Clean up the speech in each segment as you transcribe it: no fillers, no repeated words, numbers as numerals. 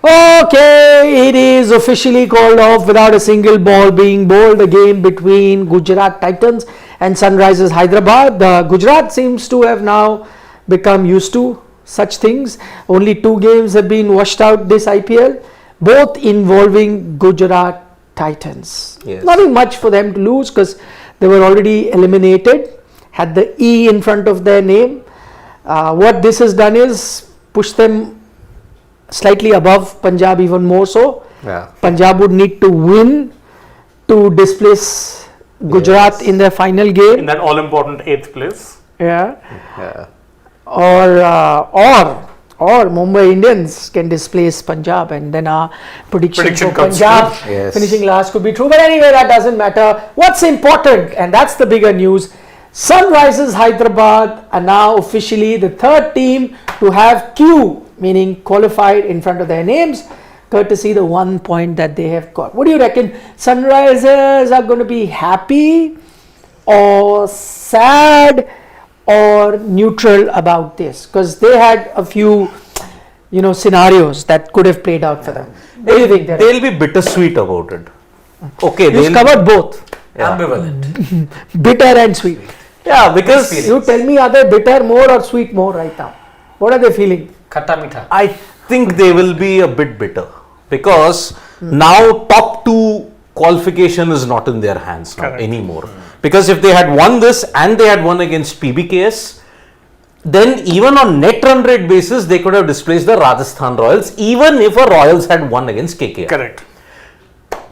Okay, it is officially called off without a single ball being bowled. The game between Gujarat Titans and Sunrisers Hyderabad. The Gujarat seems to have now become used to such things. Only 2 games have been washed out this IPL, both involving Gujarat Titans. Yes. Nothing much for them to lose because they were already eliminated, had the E in front of their name. What this has done is push them slightly above Punjab even more so. Yeah. Punjab would need to win to displace Gujarat in their final game. In that all-important 8th place. Yeah. Yeah. Or Mumbai Indians can displace Punjab, and then our prediction for comes Punjab true. Yes. finishing last could be true. But anyway, that doesn't matter. What's important, and that's the bigger news, Sunrisers Hyderabad are now officially the 3rd team to have Q, meaning qualified in front of their names, courtesy the 1 point that they have got. What do you reckon? Sunrisers are going to be happy or sad or neutral about this? Because they had a few, scenarios that could have played out for them. What do you think? They'll be bittersweet about it. Okay, You've covered both. Yeah. Ambivalent. Bitter and sweet. Yeah, because You tell me, are they bitter more or sweet more right now? What are they feeling? Khatta mitha. I think they will be a bit bitter because now top 2 qualification is not in their hands now anymore. Because if they had won this and they had won against PBKS, then even on net run rate basis, they could have displaced the Rajasthan Royals, even if a Royals had won against KKR. Correct.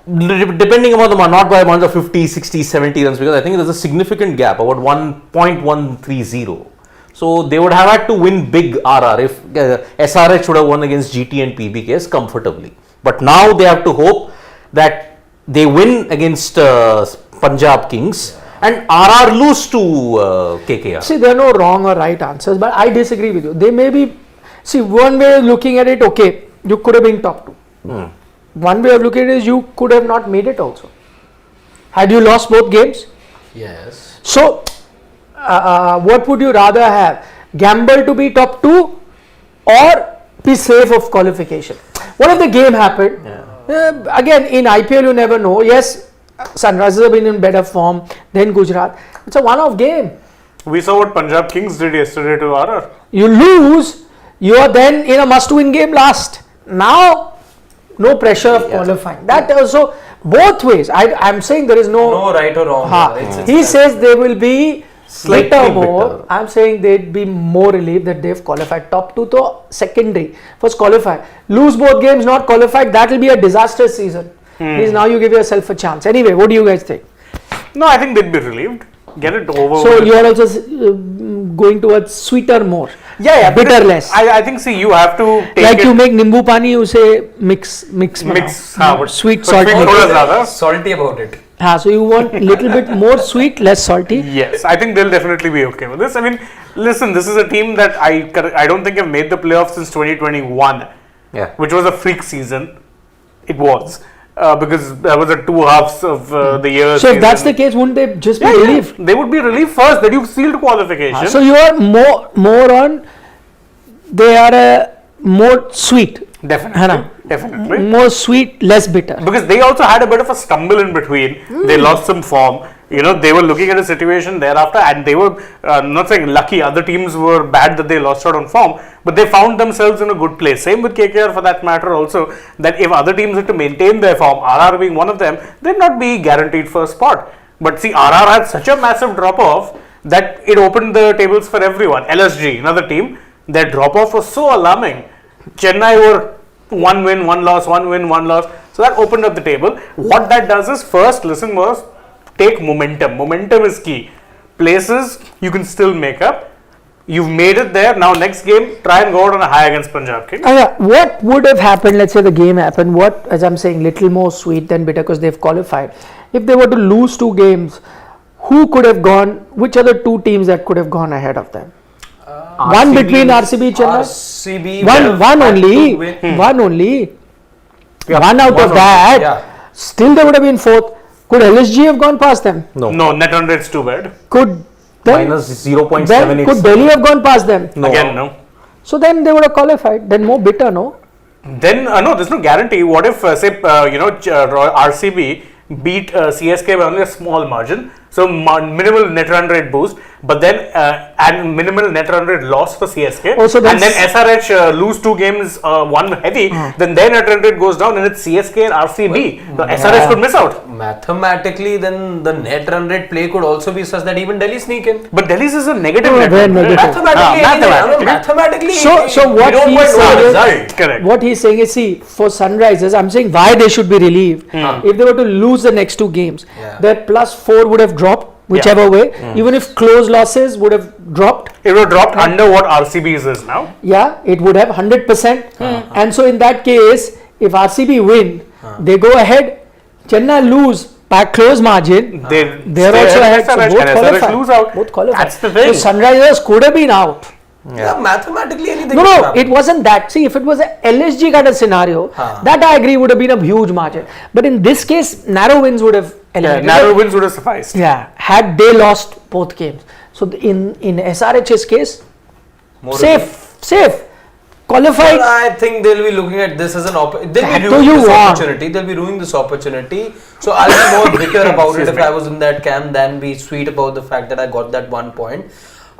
Depending upon the not by a amount of 50, 60, 70 runs, because I think there's a significant gap, about 1.130. So they would have had to win big RR if SRH would have won against GT and PBKs comfortably. But now they have to hope that they win against Punjab Kings and RR lose to KKR. See, there are no wrong or right answers, but I disagree with you. They may be, one way of looking at it, okay, you could have been top 2. One way of looking at it is you could have not made it also. Had you lost both games? Yes. So, what would you rather have? Gamble to be top 2 or be safe of qualification? What if the game happened? Again, in IPL you never know. Yes, Sunrisers have been in better form than Gujarat. It's a one-off game. We saw what Punjab Kings did yesterday to RR. You lose, you are then in a must-win game last. Now, no pressure of qualifying. That also, both ways. I'm saying there is No right or wrong. It's he says they will be Slightly bitter more. bitter. I'm saying they'd be more relieved that they've qualified. Top 2 to secondary. First qualify. Lose both games, not qualified. That will be a disastrous season. Means now you give yourself a chance. Anyway, what do you guys think? No, I think they'd be relieved. Get it over So with. you are also going towards sweeter more. Yeah, bitter less. I think, you have to take Like it. you make nimbu pani, you say mix. but Sweet, but salty. thoda zyada. Salty about it. So you want little bit more sweet, less salty. Yes, I think they'll definitely be okay with this. I mean, listen, this is a team that I don't think have made the playoffs since 2021, Yeah. which was a freak season. It was. Because there was a 2 halves of the year. So if that's the case, wouldn't they just be relieved? They would be relieved first that you've sealed qualification. So you are more on. They are more sweet. Definitely. More sweet, less bitter. Because they also had a bit of a stumble in between. They lost some form. They were looking at a situation thereafter, and they were not saying lucky. Other teams were bad that they lost out on form, but they found themselves in a good place. Same with KKR for that matter also, that if other teams had to maintain their form, RR being one of them, they'd not be guaranteed first spot. But see, RR had such a massive drop off that it opened the tables for everyone. LSG, another team, their drop off was so alarming. Chennai were 1 win, 1 loss, 1 win, 1 loss. So that opened up the table. What that does is first, take momentum. Momentum is key. Places you can still make up. You've made it there. Now next game, try and go out on a high against Punjab Kings. What would have happened? Let's say the game happened. What, as I'm saying, little more sweet than bitter because they've qualified. If they were to lose 2 games, who could have gone? Which other 2 teams that could have gone ahead of them? One between RCB, Chennai. RCB. One only. One only. One out of that. Yeah. Still, they would have been 4th. Could LSG have gone past them? No, net run rate's too bad. Could then, Minus then 0.78. could Delhi have gone past them? No. Again, no. So then they would have qualified. Then more bitter, no? Then no, there's no guarantee. What if RCB beat CSK by only a small margin, so minimal net run rate boost, but then and minimal net run rate loss for CSK, Also, and then SRH lose 2 games, one heavy, then their net run rate goes down, and it's CSK and RCB. So SRH could miss out. Mathematically, then the net run rate play could also be such that even Delhi sneak in. But Delhi's is a negative Oh, net very run rate. negative. Mathematically. So what we don't he's quite know saying the is- result. Correct. What he's saying is, see, for Sunrisers, I'm saying why they should be relieved. If they were to lose the next 2 games, Yeah. their +4 would have dropped, whichever way. Even if close losses would have dropped, It would have dropped under what RCB's is now. yeah, it would have 100%. And so in that case, if RCB win, they go ahead. Chennai lose by close margin. They're They're also ahead. So SRH both and SRH qualify. lose out. Both qualify. That's the thing. So Sunrisers could have been out. Yeah, mathematically anything. No, could no, happen. it wasn't that. See, if it was a LSG kind of scenario, that I agree would have been a huge margin. But in this case, narrow wins would have Yeah, eliminated. narrow wins would have sufficed. Yeah, had they lost both games. So in SRH's case, More safe, qualified. Well, I think they'll be looking at this as an opportunity. They'll That be do ruining you this want. opportunity. They'll be ruining this opportunity. So I'll be more bitter about it Excuse if me. I was in that camp than be sweet about the fact that I got that 1 point.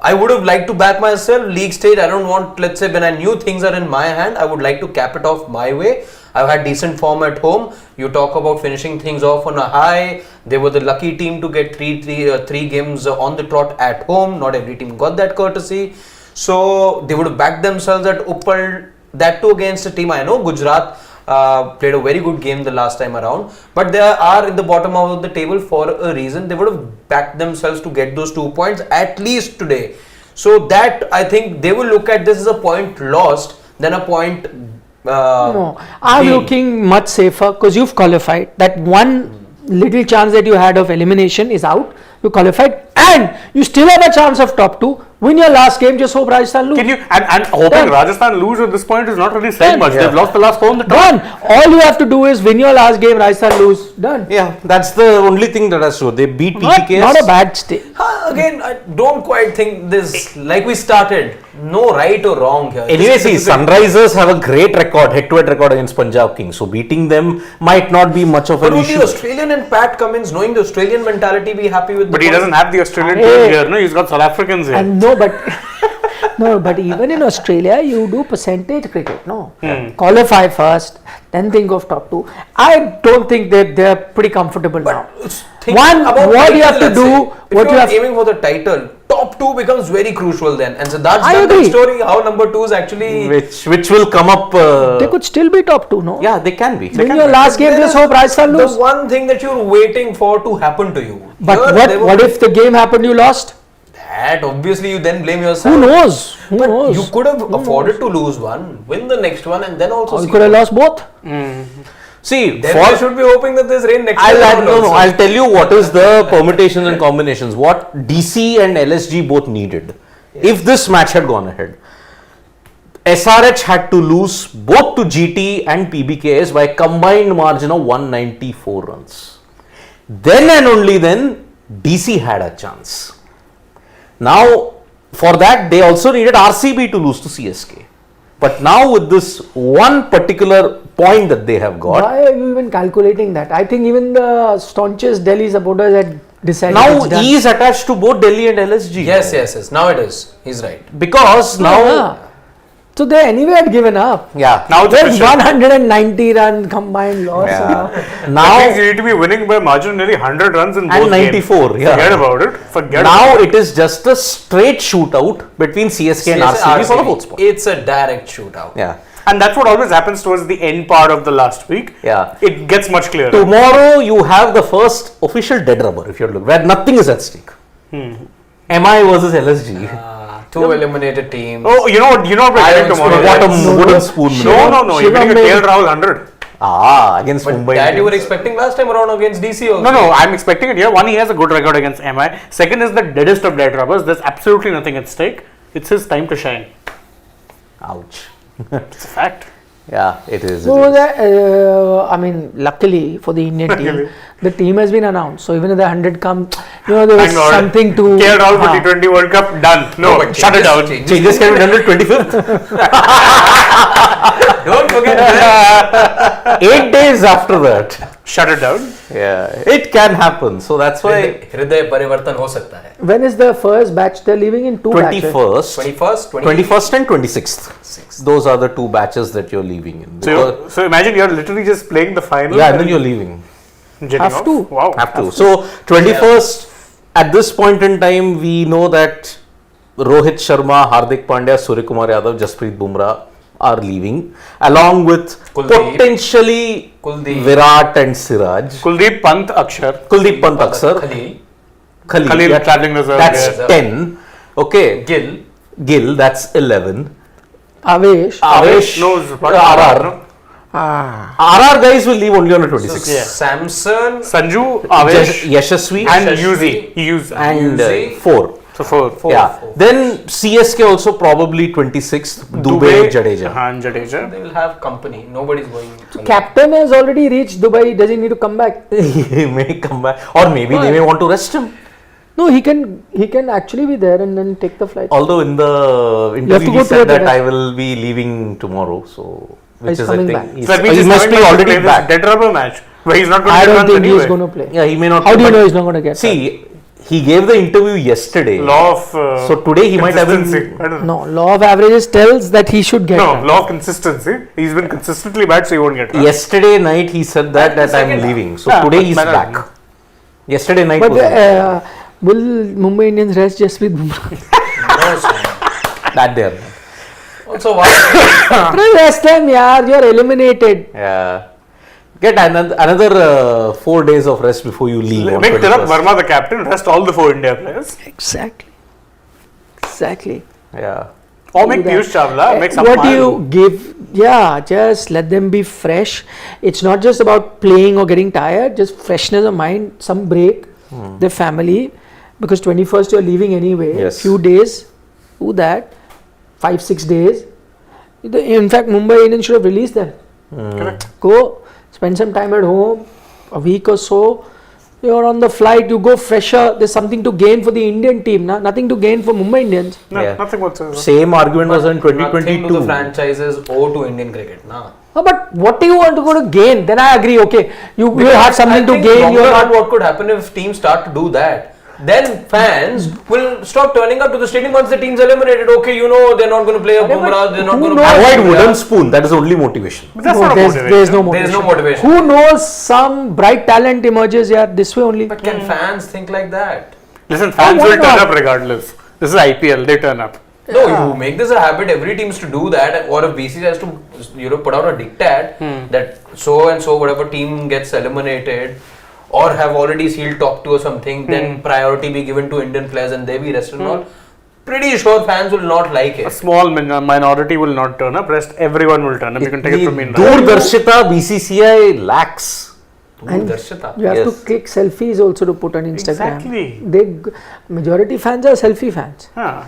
I would have liked to back myself. League stage, I don't want, let's say, when I knew things are in my hand, I would like to cap it off my way. I've had decent form at home. You talk about finishing things off on a high. They were the lucky team to get three games on the trot at home. Not every team got that courtesy. So they would have backed themselves at Uppal, that too against a team. I know Gujarat played a very good game the last time around, but they are in the bottom of the table for a reason. They would have backed themselves to get those 2 points at least today. So that, I think they will look at this as a point lost than a point No, I'm gained. looking much safer because you've qualified. That one little chance that you had of elimination is out. You qualified, and you still have a chance of top 2. Win your last game. Just hope Rajasthan lose. Can you and hoping Done. Rajasthan lose at this point is not really saying Done. much. Yeah. They've lost the last 4 on the top. Done. All you have to do is win your last game. Rajasthan lose. Done. Yeah, that's the only thing that has to. They beat Not, PPKs. not a bad stay. Again, I don't quite think this, like we started, no right or wrong here. Anyway, This see, is difficult. Sunrisers have a great record, head-to-head record against Punjab Kings. So beating them might not be much of But an only issue. Australian and Pat Cummins, knowing the Australian mentality, be happy with. But the he point. doesn't have the Australian Hey. team here. No, he's got South Africans here. And no, but no, but even in Australia, you do percentage cricket. No, qualify first, then think of top 2. I don't think that they're pretty comfortable now. Think One, about what you title, have to let's do, say. what if you you're have. aiming for the title, top 2 becomes very crucial then, and so that's I the agree. story. How number 2 is actually. Which will come up. They could still be top 2, no? Yeah, they can be. Win your last game, There just is hope Rajasthan the lose. one thing that you're waiting for to happen to you. But Here, they what were- if the game happened, you lost? That obviously you then blame yourself. Who knows? Who But knows? you could have afforded to lose one, win the next one, and then also. Or you see- could have lost both. See, Then for they should be hoping that there's rain next I'll time. no, I'll tell you what is the permutations and combinations. What DC and LSG both needed. If this match had gone ahead, SRH had to lose both to GT and PBKS by a combined margin of 194 runs. Then and only then DC had a chance. Now, for that, they also needed RCB to lose to CSK. But now with this one particular point that they have got, Why are you even calculating that? I think even the staunchest Delhi supporters had decided now it's done. E is attached to both Delhi and LSG. Yes. Now it is. He's right. Because now, Yeah. So they anyway had given up. yeah, Now it's There's official. 190 run combined loss. yeah. That now means you need to be winning by a margin of nearly 100 runs in both and 94. games. Yeah. Forget about it. Forget Now about it is just a straight shootout between CSK and RCB for the fourth spot. It's a direct shootout. Yeah. it. And that's what always happens towards the end part of the last week. Yeah. It gets much clearer. Tomorrow you have the first official dead rubber, if you look, where nothing is at stake. MI versus LSG. Two eliminated teams. Oh, you know what we're I getting don't tomorrow? expect Bottom No, wooden no. spoon. No. You're getting a Shivam KL Rahul 100. Against But Mumbai that you were Indians. expecting last time around against DC also. No, I'm expecting it here. One, he has a good record against MI. Second is the deadest of dead rubbers. There's absolutely nothing at stake. It's his time to shine. Ouch. It's a fact. Yeah, it is. So I mean, luckily for the Indian team, the team has been announced. So even if the 100 come, there was Thank God. something to. Cleared all for T20 World Cup, done. No, but shut it down. Changes can be done till 25th. Don't forget that. 8 days after that. Shut it down. Yeah, it can happen. So that's why हृदय परिवर्तन हो सकता है. When is the first batch? They're leaving in two batches. 21st, 21st and 26th. Those are the two batches that you're leaving in. So imagine you're literally just playing the final. Yeah, and then you're leaving. Jetting Have off. to. Wow. Have to. So 21st, at this point in time, we know that Rohit Sharma, Hardik Pandya, Suryakumar Yadav, Jasprit Bumrah are leaving, along with Kuldeep. potentially Kuldeep. Virat and Siraj. Kuldeep, Pant, Akshar. Kuldeep Pant Aksar. Khalil, yeah, travelling reserve. that's yeah. 10. Okay. Gill. That's 11. Avesh. Avesh, knows what RR. Ah. RR guys will leave only on the 26th. Yeah. Samson. Sanju, Avesh, Yashasvi and Yashasvi. Yuzi. and Yuzi. 4. So four. Yeah. Then CSK also probably 26th. Dubey, Jadeja. And Jadeja. They will have company. Nobody's going. Captain has already reached Dubai. Does he need to come back? He may come back, or maybe they may want to rest him. No, he can actually be there and then take the flight. Although in the have interview to he go said to that it. I will be leaving tomorrow. So which He's is I coming think back. he's- So that means he he's must coming be back to already play this back. dead rubber match where he's not going I to get don't runs think anyway. he's going to play. Yeah, he may not. How do you but know he's not going to get? See, he gave the interview yesterday. Law of So today he might have been- consistency. I don't know. No, law of averages tells that he should get. No, that. law of consistency. He's been consistently bad, so he won't get runs. Yesterday night he said that I'm second leaving. So Yeah, today but he's man, back. Yesterday night But was will Mumbai Indians rest Jasprit Bumrah? No, sir. that there. Also, why? Rest them, yaar. You're eliminated. Yeah. Get another 4 days of rest before you leave. on Make Tilak 21st. Verma the captain, rest all the 4 India players. Exactly. Yeah. Or make Do that. Piyush Chawla, make What do Sapman. you give? Yeah, just let them be fresh. It's not just about playing or getting tired, just freshness of mind, some break, their family, because 21st you're leaving anyway. Yes. Few days, do that, 5-6 days. In fact, Mumbai Indians should have released them. Correct. Go, spend some time at home, a week or so. You're on the flight, you go fresher. There's something to gain for the Indian team, nothing to gain for Mumbai Indians. No, Yeah. nothing whatsoever. Same argument was in Nothing to the 2022. franchises or to Indian cricket. Nah. Oh, but what do you want to go to gain? Then I agree. Okay, you will have something I to think gain. longer You're run, not. what could happen if teams start to do that? Then fans will stop turning up to the stadium once the team's eliminated. Okay, you know they're not going to play a But Bumrah, they're not who going to knows? Avoid wooden spoon. That is the only motivation. But that's No, not a there's motivation. no There's motivation. no motivation. Who knows? Some bright talent emerges. Yeah, this way only. But can fans think like that? Listen, fans why will turn not? up regardless. This is IPL, they turn up. No, you make this a habit. Every team's to do that, or if BCCI has to, put out a diktat that so and so whatever team gets eliminated, or have already sealed top 2 or something, then priority be given to Indian players and they be rested and all. Pretty sure fans will not like A it. small minority will not turn up, rest everyone will turn up. You can take it from me. in Doordarshita BCCI lacks. And Darshita. you have Yes. to click selfies also to put on Instagram. Exactly. Majority fans are selfie fans. Huh.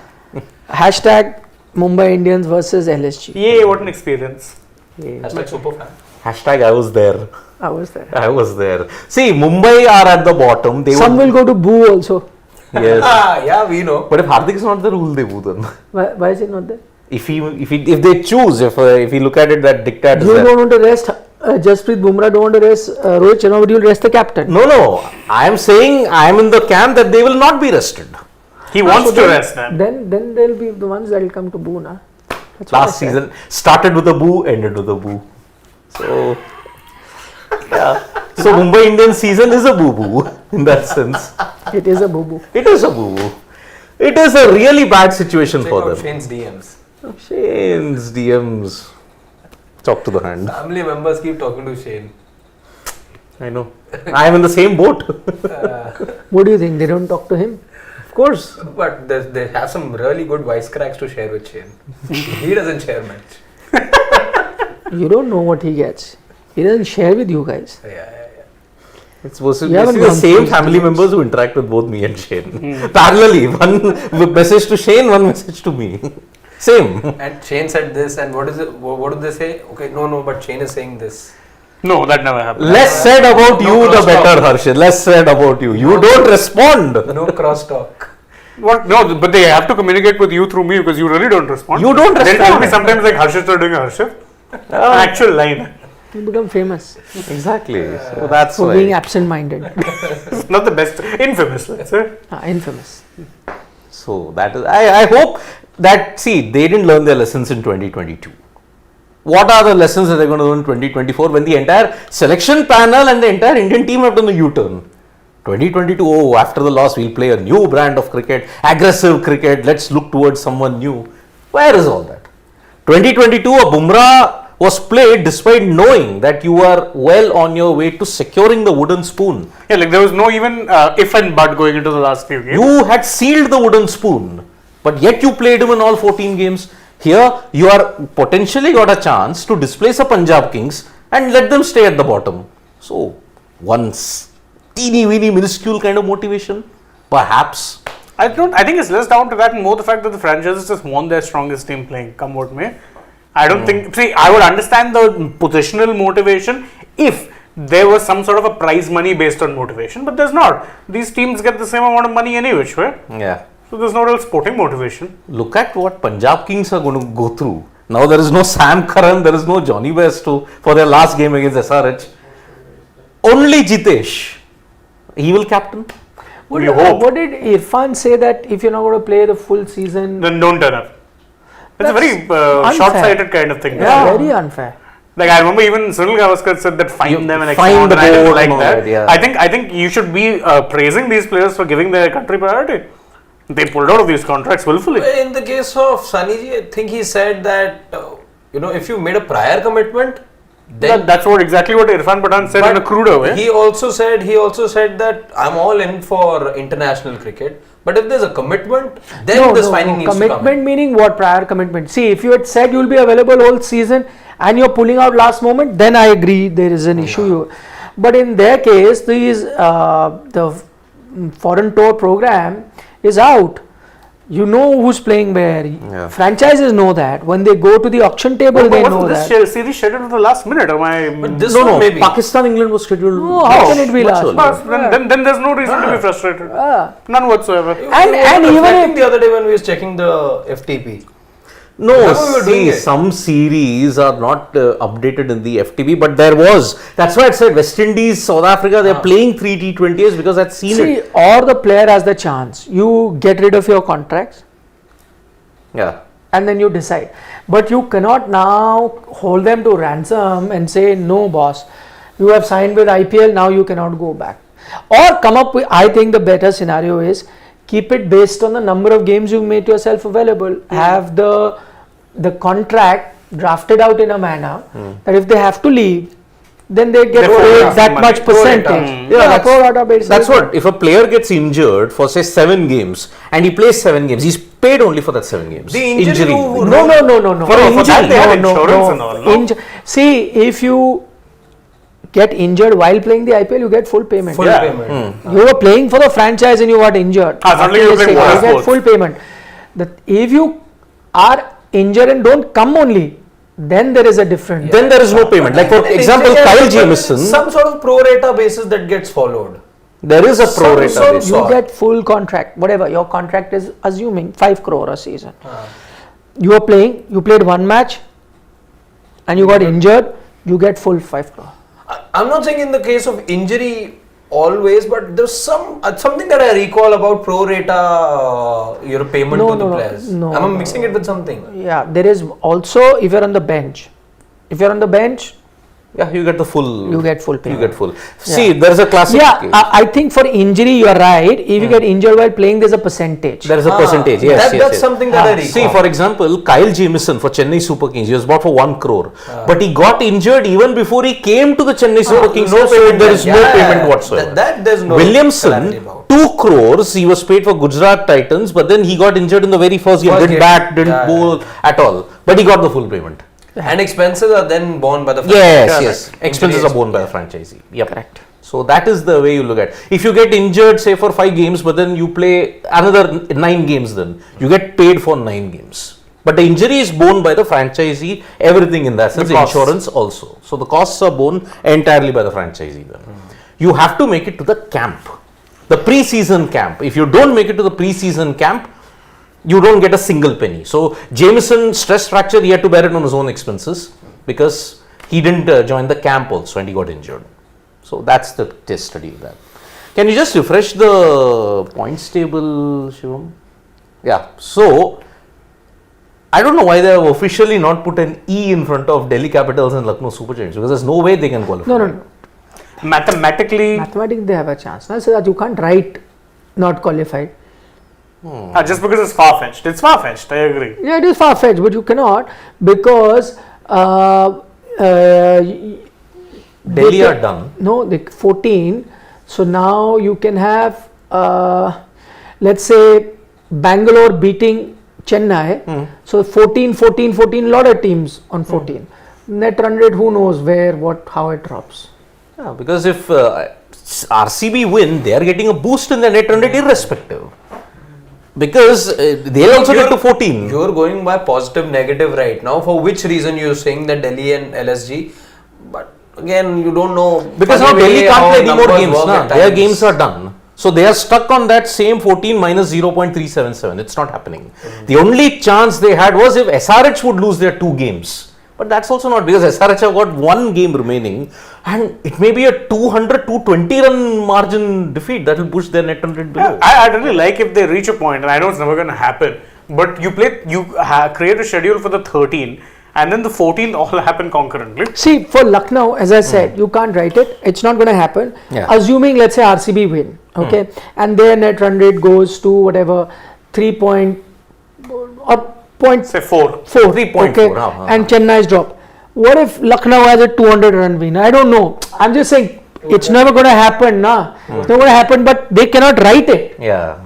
Hashtag Mumbai Indians versus LSG. Yay, what an experience. Hashtag super fan. Hashtag I was there. I was there. I was there. See, Mumbai are at the bottom. They Some will go to Boo also. Yes. Yeah, we know. But if Hardik is not there, who will they boo then? Why is it not there? If they choose, if you look at it, that dictat is You there. don't want to rest Jasprit Bumrah, don't want to rest Rohit Sharma, but you'll rest the captain. No. I am saying I am in the camp that they will not be rested. He wants So to then- rest them. Then they'll be the ones that will come to Boo, na? That's what I Last said. season started with a boo, ended with a boo. So, yeah. So Mumbai Indians season is a boo-boo in that sense. It is a boo-boo. It is a boo-boo. It is a really bad situation Check for out them. Shane's DMs. Shane's DMs. Talk to the hand. Family members keep talking to Shane. I know. I am in the same boat. What do you think? They don't talk to him? Of course. But they have some really good wisecracks to share with Shane. He doesn't share much. You don't know what he gets. He doesn't share with you guys. Yeah. It's supposed to You be haven't the gone same through family his members who interact with both me and Shane. Parallelly. One message to Shane, one message to me. Same. And Shane said this, and what is it? What did they say? Okay, no, but Shane is saying this. No, that never happened. Less said about you, the better, Harshit. Less said about you. You don't respond. No cross talk. What? No, but they have to communicate with you through me because you really don't respond. You don't They'll tell respond. me sometimes like Harshit are doing a Harshit. Actual line. You become famous Exactly. So that's for why. being absent-minded. Not the best. Infamous, let's say. Infamous. So that is. I hope that they didn't learn their lessons in 2022. What are the lessons that they're going to learn in 2024 when the entire selection panel and the entire Indian team have done the U-turn? 2022, after the loss, we'll play a new brand of cricket, aggressive cricket, let's look towards someone new. Where is all that? 2022, a Bumrah was played despite knowing that you are well on your way to securing the wooden spoon. Yeah, like there was no even if and but going into the last few games. You had sealed the wooden spoon, but yet you played him in all 14 games. Here, you are potentially got a chance to displace a Punjab Kings and let them stay at the bottom. So, once teeny weeny minuscule kind of motivation, perhaps. I think it's less down to that and more the fact that the franchises just want their strongest team playing, come what may. I don't think. See, I would understand the positional motivation if there was some sort of a prize money based on motivation, but there's not. These teams get the same amount of money any which way. Yeah. So there's no real sporting motivation. Look at what Punjab Kings are going to go through. Now there is no Sam Curran, there is no Johnny Bairstow for their last game against SRH. Only Jitesh. He will captain. We hope. What did Irfan say that if you're not going to play the full season? Then don't turn up. It's a very unfair. short-sighted kind of thing. Yeah, very unfair. Like I remember even Sunil Gavaskar said that fine them and fine the and I didn't board like and all that. that, yeah. I think you should be praising these players for giving their country priority. They pulled out of these contracts willfully. In the case of Sunny, I think he said that if you made a prior commitment, then That's exactly what Irfan Pathan said in a cruder way. He also said that I'm all in for international cricket. But if there's a commitment, then this finding needs to come. Commitment meaning what? Prior commitment. See, if you had said you'll be available all season and you're pulling out last moment, then I agree there is an issue. But in their case, the foreign tour program is out. You know who's playing where. Yeah. Franchises know that. When they go to the auction table, they know that. This series scheduled at the last minute? But this No, one no. maybe. Pakistan England was scheduled. No, how can it be much last? earlier. Then there's no reason to be frustrated. None whatsoever. And even Reflecting if the other day when we was checking the FTP. No, That's why we were doing it. some series are not updated in the FTP, but there was. That's why I said West Indies, South Africa, they're playing 3 T20s because I've seen it. or the player has the chance, you get rid of your contracts Yeah. and then you decide. But you cannot now hold them to ransom and say, no, boss, you have signed with IPL, now you cannot go back. Or come up with, I think the better scenario is keep it based on the number of games you've made yourself available. Have the contract drafted out in a manner that if they have to leave, then they get Therefore, paid yeah, that money. much percentage. Yeah, pro rata basis. That's what. If a player gets injured for say 7 games and he plays 7 games, he's paid only for that 7 games. The injury No. For that they had insurance and all, no? See, if you get injured while playing the IPL, you get full payment. Full payment. You were playing for the franchise and you got injured. Suddenly you're playing you for get sports. full payment. If you are injured and don't come only, then there is a difference. Then there is no payment. Like for example, Kyle Jamieson, Some sort of pro rata basis that gets followed. there is a pro rata Some basis. You get full contract, whatever your contract is, assuming 5 crore a season. You are playing, you played 1 match and you got injured, you get full 5 crore. I'm not saying in the case of injury always, but there's something that I recall about pro rata payment to the players. I'm mixing it with something. Yeah, there is also if you're on the bench. If you're on the bench, Yeah, you get the full. you get full payment. You get full. See, there is a classic. Yeah, case. I think for injury you are right. If you get injured while playing, there's a percentage. There is a percentage. Yes, that's yes. something that I recall. See, for example, Kyle Jamieson for Chennai Super Kings, he was bought for 1 crore, but he got injured even before he came to the Chennai Super Kings. no So payment there is then. no Yeah, payment whatsoever. That there's no Williamson, clarity about. 2 crores, he was paid for Gujarat Titans, but then he got injured in the very first game. Didn't bat, didn't bowl at all, but he got the full payment. And expenses are then borne by the Yes, franchise. yes. Expenses are borne by the franchisee. Yep. Correct. So that is the way you look at it. If you get injured, say for 5 games, but then you play another 9 games, then you get paid for 9 games. But the injury is borne by the franchisee, everything in that sense, The costs. insurance also. So the costs are borne entirely by the franchisee then. You have to make it to the camp, the pre-season camp. If you don't make it to the pre-season camp, you don't get a single penny. So Jameson stress fracture, he had to bear it on his own expenses because he didn't join the camp also and he got injured. So that's the test study of that. Can you just refresh the points table, Shivam? Yeah. So I don't know why they have officially not put an E in front of Delhi Capitals and Lucknow Super Giants because there's no way they can qualify. No. Mathematically, They have a chance. Now, so that you can't write not qualified. just because it's far-fetched. It's far-fetched, I agree. Yeah, it is far-fetched, but you cannot because Delhi are done. No, the 14. So now you can have, let's say, Bangalore beating Chennai. So 14, lot of teams on 14. Net run rate, who knows where, what, how it drops. Yeah, because if RCB win, they are getting a boost in the net run rate irrespective. Because they'll also get to 14. You're going by positive, negative right now. For which reason you're saying that Delhi and LSG? But again, you don't know. Because now Delhi can't play any more games. work Nah. at Their times. games are done. So they are stuck on that same 14 minus 0.377. It's not happening. The only chance they had was if SRH would lose their 2 games. But that's also not because SRH have got 1 game remaining and it may be a 220 run margin defeat that will push their net run rate below. I really like if they reach a point, and I know it's never going to happen, but you create a schedule for the 13 and then the 14 all happen concurrently. See, for Lucknow, as I said, you can't write it. It's not going to happen. Yeah. Assuming, let's say, RCB win, okay, and their net run rate goes to whatever 3 point or point Say 4. 3.4, okay, and Chennai's drop. What if Lucknow has a 200 run win? I don't know. I'm just saying it's never going to happen, nah. It's not going to happen, but they cannot write it. Yeah.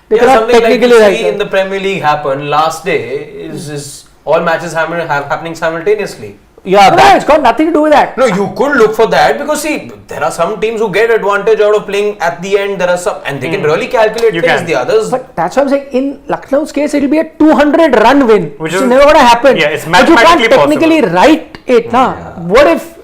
They Yeah, cannot something like technically you write see it. in the Premier League happen last day is all matches happening simultaneously. Yeah, No, it's got nothing to do with that. No, you could look for that because see, there are some teams who get advantage out of playing at the end. There are some, and they can really calculate You things. can. The others, But that's what I'm saying. In Lucknow's case, it will be a 200 run win, which is is- never going to happen. Yeah, it's but you can't mathematically technically write it. Nah. What if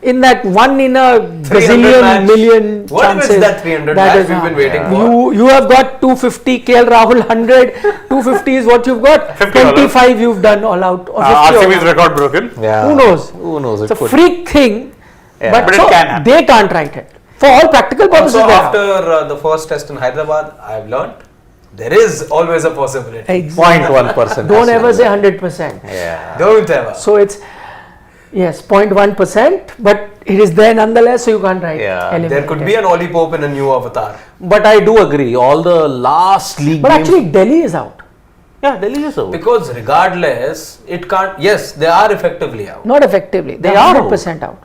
in that 1 in a 300 gazillion match. million What if it's chances? that 300 that match is, we've been nah. waiting for? You have got 250, KL Rahul 100, 250 is what you've got, 50 all out. 25 you've done all out. Or 50 all RCB's out. record broken. Yeah. Who knows? Who knows? It's It a could. freak thing, Yeah. but But it so can happen. they can't write it. For all practical purposes, also they have. after the first test in Hyderabad, I've learned there is always a possibility. Exactly. 0.1%. Don't ever say 100%. Yeah. Don't ever. So it's, yes, 0.1%, but it is there nonetheless, so you can't write. Yeah. eliminate There could it. be an Ollie Pope in a new avatar. But I do agree. All the last league But games. actually, Delhi is out. Yeah, Delhi is out. Because regardless, it can't. Yes, they are effectively out. Not effectively. They Yeah, are no. 100% out.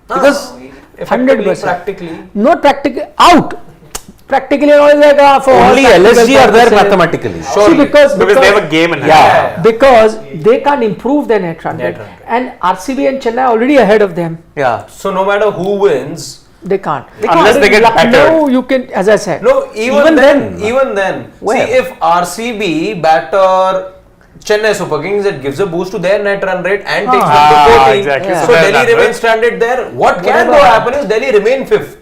Because effectively, 100%. practically. Not practically out. Practically, all like for all Only practical LSG are there purposes. mathematically. See, because Because they have a game in hand. Yeah. because they can't improve their net run Net rate, run rate. and RCB and Chennai are already ahead of them. Yeah. So no matter who wins, They can't. Unless they get Lucknow, battered. you can, as I said. no, even then, Where? see if RCB batter Chennai Super Kings, it gives a boost to their net run rate and takes them to 14. exactly. Yeah. So So Delhi that's remains stranded there. What can Whatever go happens. happen is Delhi remain 5th.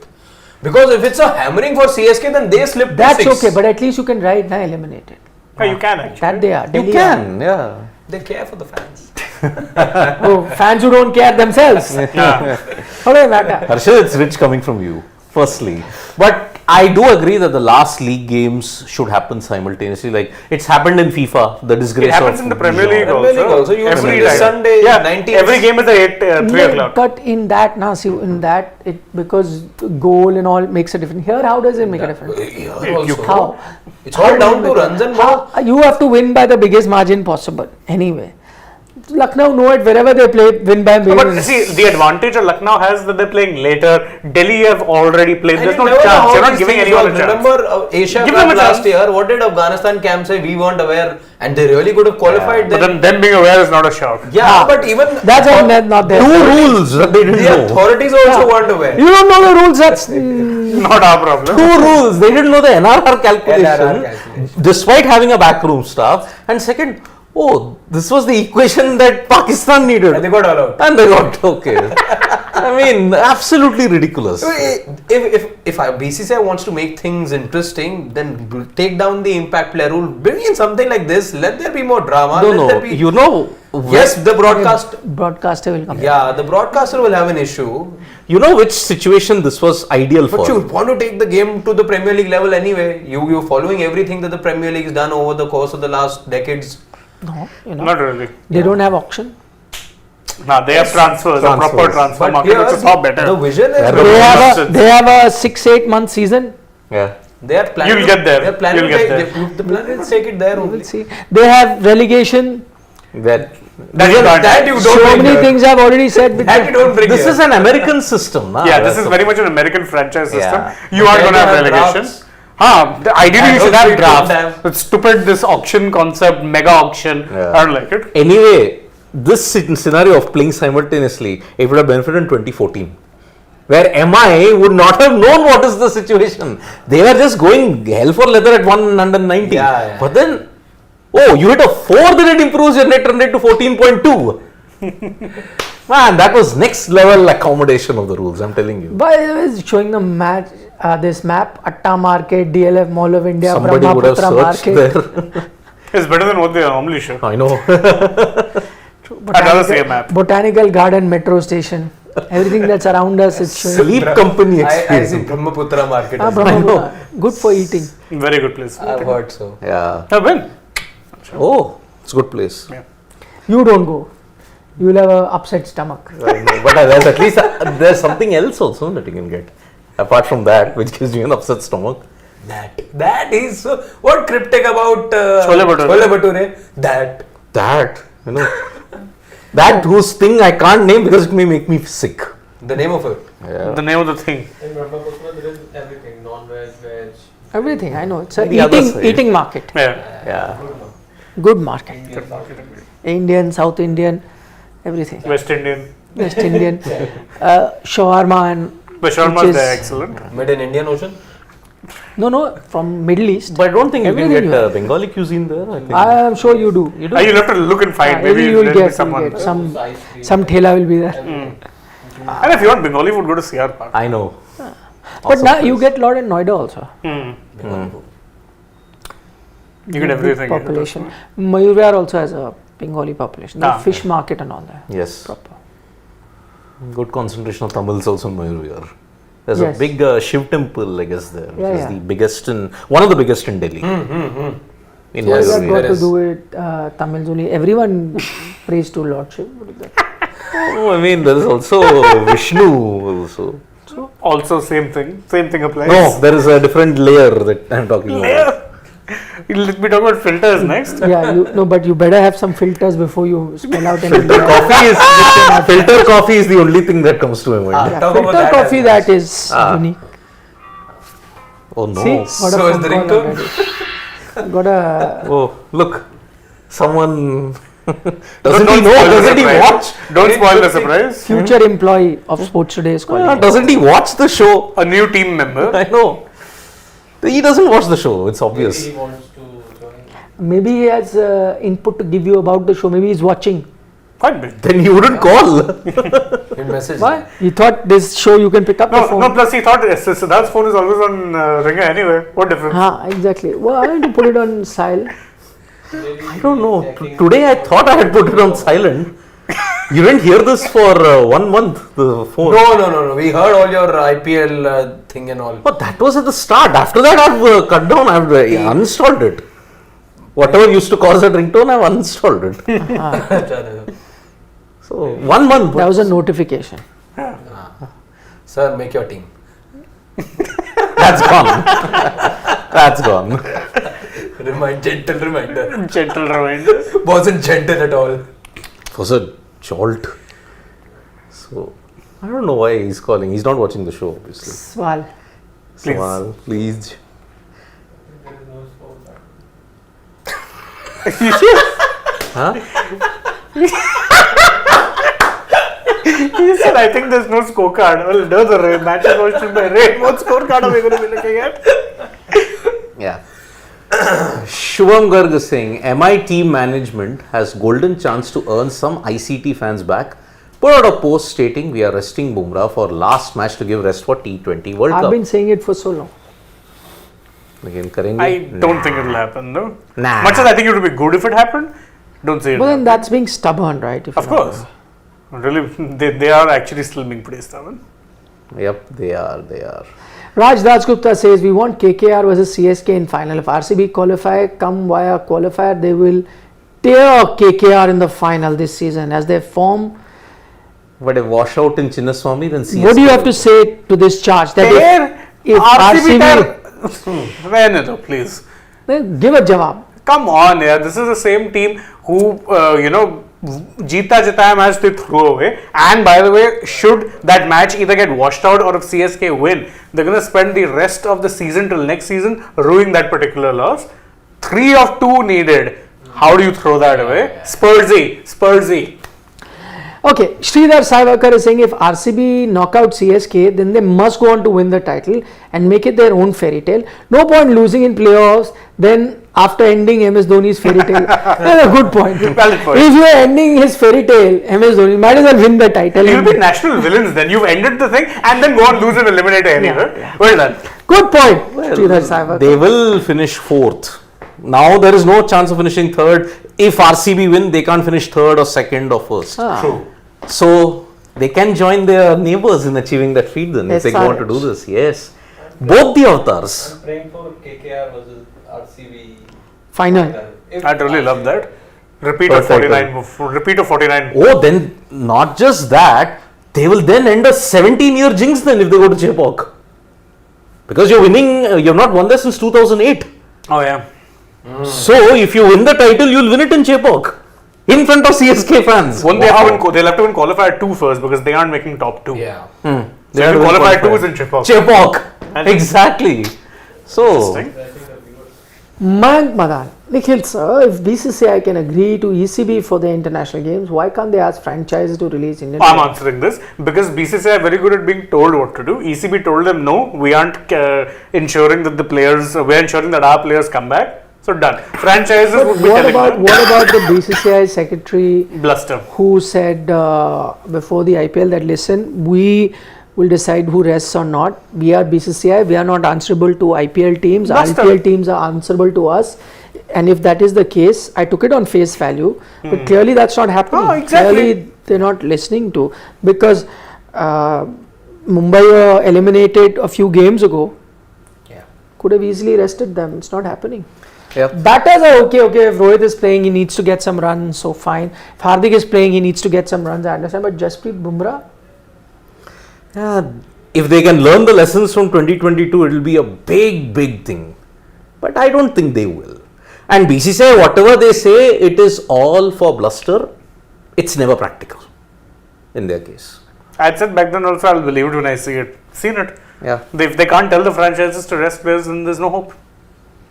Because if it's a hammering for CSK, then they slip to That's 6th. okay, but at least you can write now eliminated. Yeah, you can actually. That they are. You Delhi can. Yeah. They care for the fans. are. Oh, fans who don't care themselves. Yeah. How does it matter? Harshad, it's rich coming from you, firstly. But I do agree that the last league games should happen simultaneously. Like it's happened in FIFA, the disgrace It happens of in the Premier League Premier League also. also, you Every see this time. Sunday, Yeah, 19th. every game is at 3 o'clock. But in that, now see, in that, it because goal and all makes a difference. Here, how does it make a difference? Here also. How? It's all down to runs and ball. How? You have to win by the biggest margin possible. Anyway, Lucknow know it wherever they play, win by But biggest. see, the advantage that Lucknow has that they're playing later. Delhi have already played. And There's you no never know chance. how You're not these giving things anyone work. a chance. Remember Asia Give them Cup a last chance. year? What did Afghanistan camp say? We weren't aware, and they really could have qualified. But Then. then them being aware is not a shock. Yeah, but even That's why they're not there. two rules that they didn't the know. authorities also weren't aware. You don't know the rules. That's Not our problem. Two rules. They didn't know the NRR calculation, NRR calculation. despite having a backroom staff. And second, Oh, this was the equation that Pakistan needed. And they got all out. And they got okay. I mean, absolutely ridiculous. If BCCI wants to make things interesting, then take down the impact player rule. Bring in something like this. Let there be more drama. No, no. You know. Yes, the Broadcaster will come. Yeah, the broadcaster will have an issue. You know which situation this was ideal But for? you want to take the game to the Premier League level anyway. You're following everything that the Premier League has done over the course of the last decades. No, Not really. They don't have auction. No, they have transfers, a proper transfer But market, which is far better. The vision is They have a 6-8 month season. Yeah. they are planning. You'll get there. They are planning You'll to get take, the plan is to take it there only. We'll see. They have relegation. That. That you don't So bring many here. things I've already said. With That you don't bring This here. is an American system, nah? Yeah, this That's is very much an American franchise system. Yeah. You aren't Then going to you have have relegation. drafts. Ideally I you should don't have think we drafts. don't have. It's stupid, this auction concept, mega auction. Yeah. I don't like it. Anyway, this scenario of playing simultaneously, it would have benefited in 2014. Where MI would not have known what is the situation. They were just going hell for leather at 190. Yeah. But then, you hit a 4, then it improves your net run rate to 14.2. Man, that was next level accommodation of the rules, I'm telling you. But it was showing the match, this map, Atta Market, DLF Mall of India, Somebody would have Brahmaputra searched Market. there. It's better than what they normally show. I know. I'd rather see a map. Botanical Garden Metro Station. Everything that's around us is showing. Sleep company I see experience. Brahmaputra market. Ah, as well. Brahmaputra. Good for eating. Very good place. I've heard so. Yeah. Have been. Oh, it's a good place. Yeah. You don't go. You will have an upset stomach. I know, but there's at least there's something else also that you can get apart from that, which gives you an upset stomach. That is so. What cryptic about Chole Bhature. Chole Bhature? That that whose thing I can't name because it may make me sick. The name of it. Yeah. The name of the thing. In Brahmaputra there is everything, non-veg, veg. Everything, I know. It's a The other side. eating market. Yeah. Yeah. Good market. Indian, South Indian, everything. West Indian. West Indian. Shawarma and The Which shawarma is is- there, excellent. Made in Indian Ocean. no, from Middle East. But I don't think you can Everything get you have. Bengali cuisine there. I think. I am sure you do. You do? You'll have to look and find. Maybe you will there'll be get, someone. some thela will be there. And if you want Bengali food, go to CR Park. I know. But Awesome now you place. get lot in Noida also. You get everything. Population. Mayurvihar also has a Bengali population. The Ah. fish market and all that. Yes. Proper. Good concentration of Tamils also in Mayurvihar. There's Yes. a big Shiv temple, I guess, there, which Yeah, is yeah. the biggest one of the biggest in Delhi. In Yes, What Mayurvihar. got there to is. do with Tamils only? Everyone prays to Lord Shiv. What is that? Oh, I mean, there is also Vishnu also. Also, same thing. Same thing applies. No, there is a different layer that I'm talking about. Layer. We'll be talking about filters next. Yeah, but you better have some filters before you spell out anything. Filter coffee is filter coffee is the only thing that comes to my mind. Yeah, Talk about filter that coffee, as well. that is unique. Oh no! See, got a So is phone the call ringtone? already. Got a. Oh look, someone doesn't Don't he know? spoil the Doesn't he surprise. watch? Don't spoil the surprise. Future employee of Sports Today is calling. Doesn't he watch the show? A new team member. I know. He doesn't watch the show. It's obvious. He wants to join. Maybe he has input to give you about the show. Maybe he's watching. Quite big. Then he wouldn't call. In message. Why? You thought this show you can pick up the No, phone? no. Plus, he thought Siddharth's phone is always on ringer anyway. What difference? Exactly. Well, I need to put it on silent. I don't know. Today I thought I had put it on silent. You didn't hear this for 1 month. The phone. No. We heard all your IPL thing and all. But that was at the start. After that, I've cut down. I've uninstalled it. Whatever used to cause a ringtone, I've uninstalled it. So 1 month. That was a notification. Sir, make your team. That's gone. That's gone. Gentle reminder. Gentle reminder. Wasn't gentle at all. It was a jolt. So I don't know why he's calling. He's not watching the show, obviously. Swal. Please. Sawal, please. There is no scorecard. Huh? He said, I think there's no scorecard. Well, the match is watched by Ray. What scorecard are we going to be looking at? Yeah. Shubham Garg is saying, MI team management has golden chance to earn some ICT fans back. Put out a post stating we are resting Bumrah for last match to give rest for T20 World I've Cup. been saying it for so long. Again, karenge? I don't think it'll happen, no. Nah. Much as I think it would be good if it happened, don't say it. But then that's being stubborn, right? If Of you know. course. Really, they are actually still being pretty stubborn. Yep, they are. Raj Dasgupta says we want KKR versus CSK in final. If RCB qualify, come via qualifier, they will tear KKR in the final this season as their form. But a washout in Chinnaswamy, then CSK. What do you have to say to this charge? That if RCB, RCB, please. then give a jawab. Come on, yeah. This is the same team who, Jeeta Jitaya match they threw away. And by the way, should that match either get washed out or if CSK win, they're going to spend the rest of the season till next season ruining that particular loss. 3 of 2 needed. How do you throw that away? Spursy. Okay, Sridhar Saivakar is saying if RCB knock out CSK, then they must go on to win the title and make it their own fairy tale. No point losing in playoffs, then after ending MS Dhoni's fairy tale. That's a good point. Valid point. If you are ending his fairy tale, MS Dhoni, might as well win the title. You'll be national villains then. You've ended the thing and then go on lose and eliminate anyway. Yeah. Well done. Good point, Sridhar Saivakar. They will finish 4th. Now there is no chance of finishing 3rd. If RCB win, they can't finish 3rd or 2nd or 1st. True. So they can join their neighbors in achieving that feat then if they want to do SRH. this. Yes. Both the avatars. I'm praying for KKR versus RCB Final. If I'd really love RCB that. Repeat of Perfect. 49. Repeat of 49. Oh, then not just that, they will then end a 17-year jinx then if they go to Chepauk. Because you're winning, you've not won this since 2008. Oh yeah. So if you win the title, you'll win it in Chepauk. In front of CSK fans. Won't they have to win, they'll have to win qualifier 2 first because they aren't making top 2. Yeah. So if you qualify 2 is in Chepauk. Chepauk. Exactly. So, Interesting. Mayank Madan, Nikhil sir, if BCCI can agree to ECB for the international games, why can't they ask franchises to release Indian I'm players? answering this because BCCI are very good at being told what to do. ECB told them no, we aren't ensuring that we're ensuring that our players come back. So done. Franchises But would be what telling about them. what about the BCCI secretary Bluster. who said before the IPL that listen, we will decide who rests or not. We are BCCI. We are not answerable to IPL teams. Bluster. IPL teams are answerable to us. And if that is the case, I took it on face value. But clearly that's not happening. Oh, exactly. Clearly they're not listening to because Mumbai were eliminated a few games ago. Yeah. Could have easily rested them. It's not happening. yep. Batters are okay. If Rohit is playing, he needs to get some runs, so fine. If Hardik is playing, he needs to get some runs, I understand. But Jasprit Bumrah, Yeah, if they can learn the lessons from 2022, it will be a big thing. But I don't think they will. And BCCI, whatever they say, it is all for bluster. It's never practical in their case. I said back then also I'll believe it when I see it. Seen it. Yeah, If they can't tell the franchises to rest players, then there's no hope.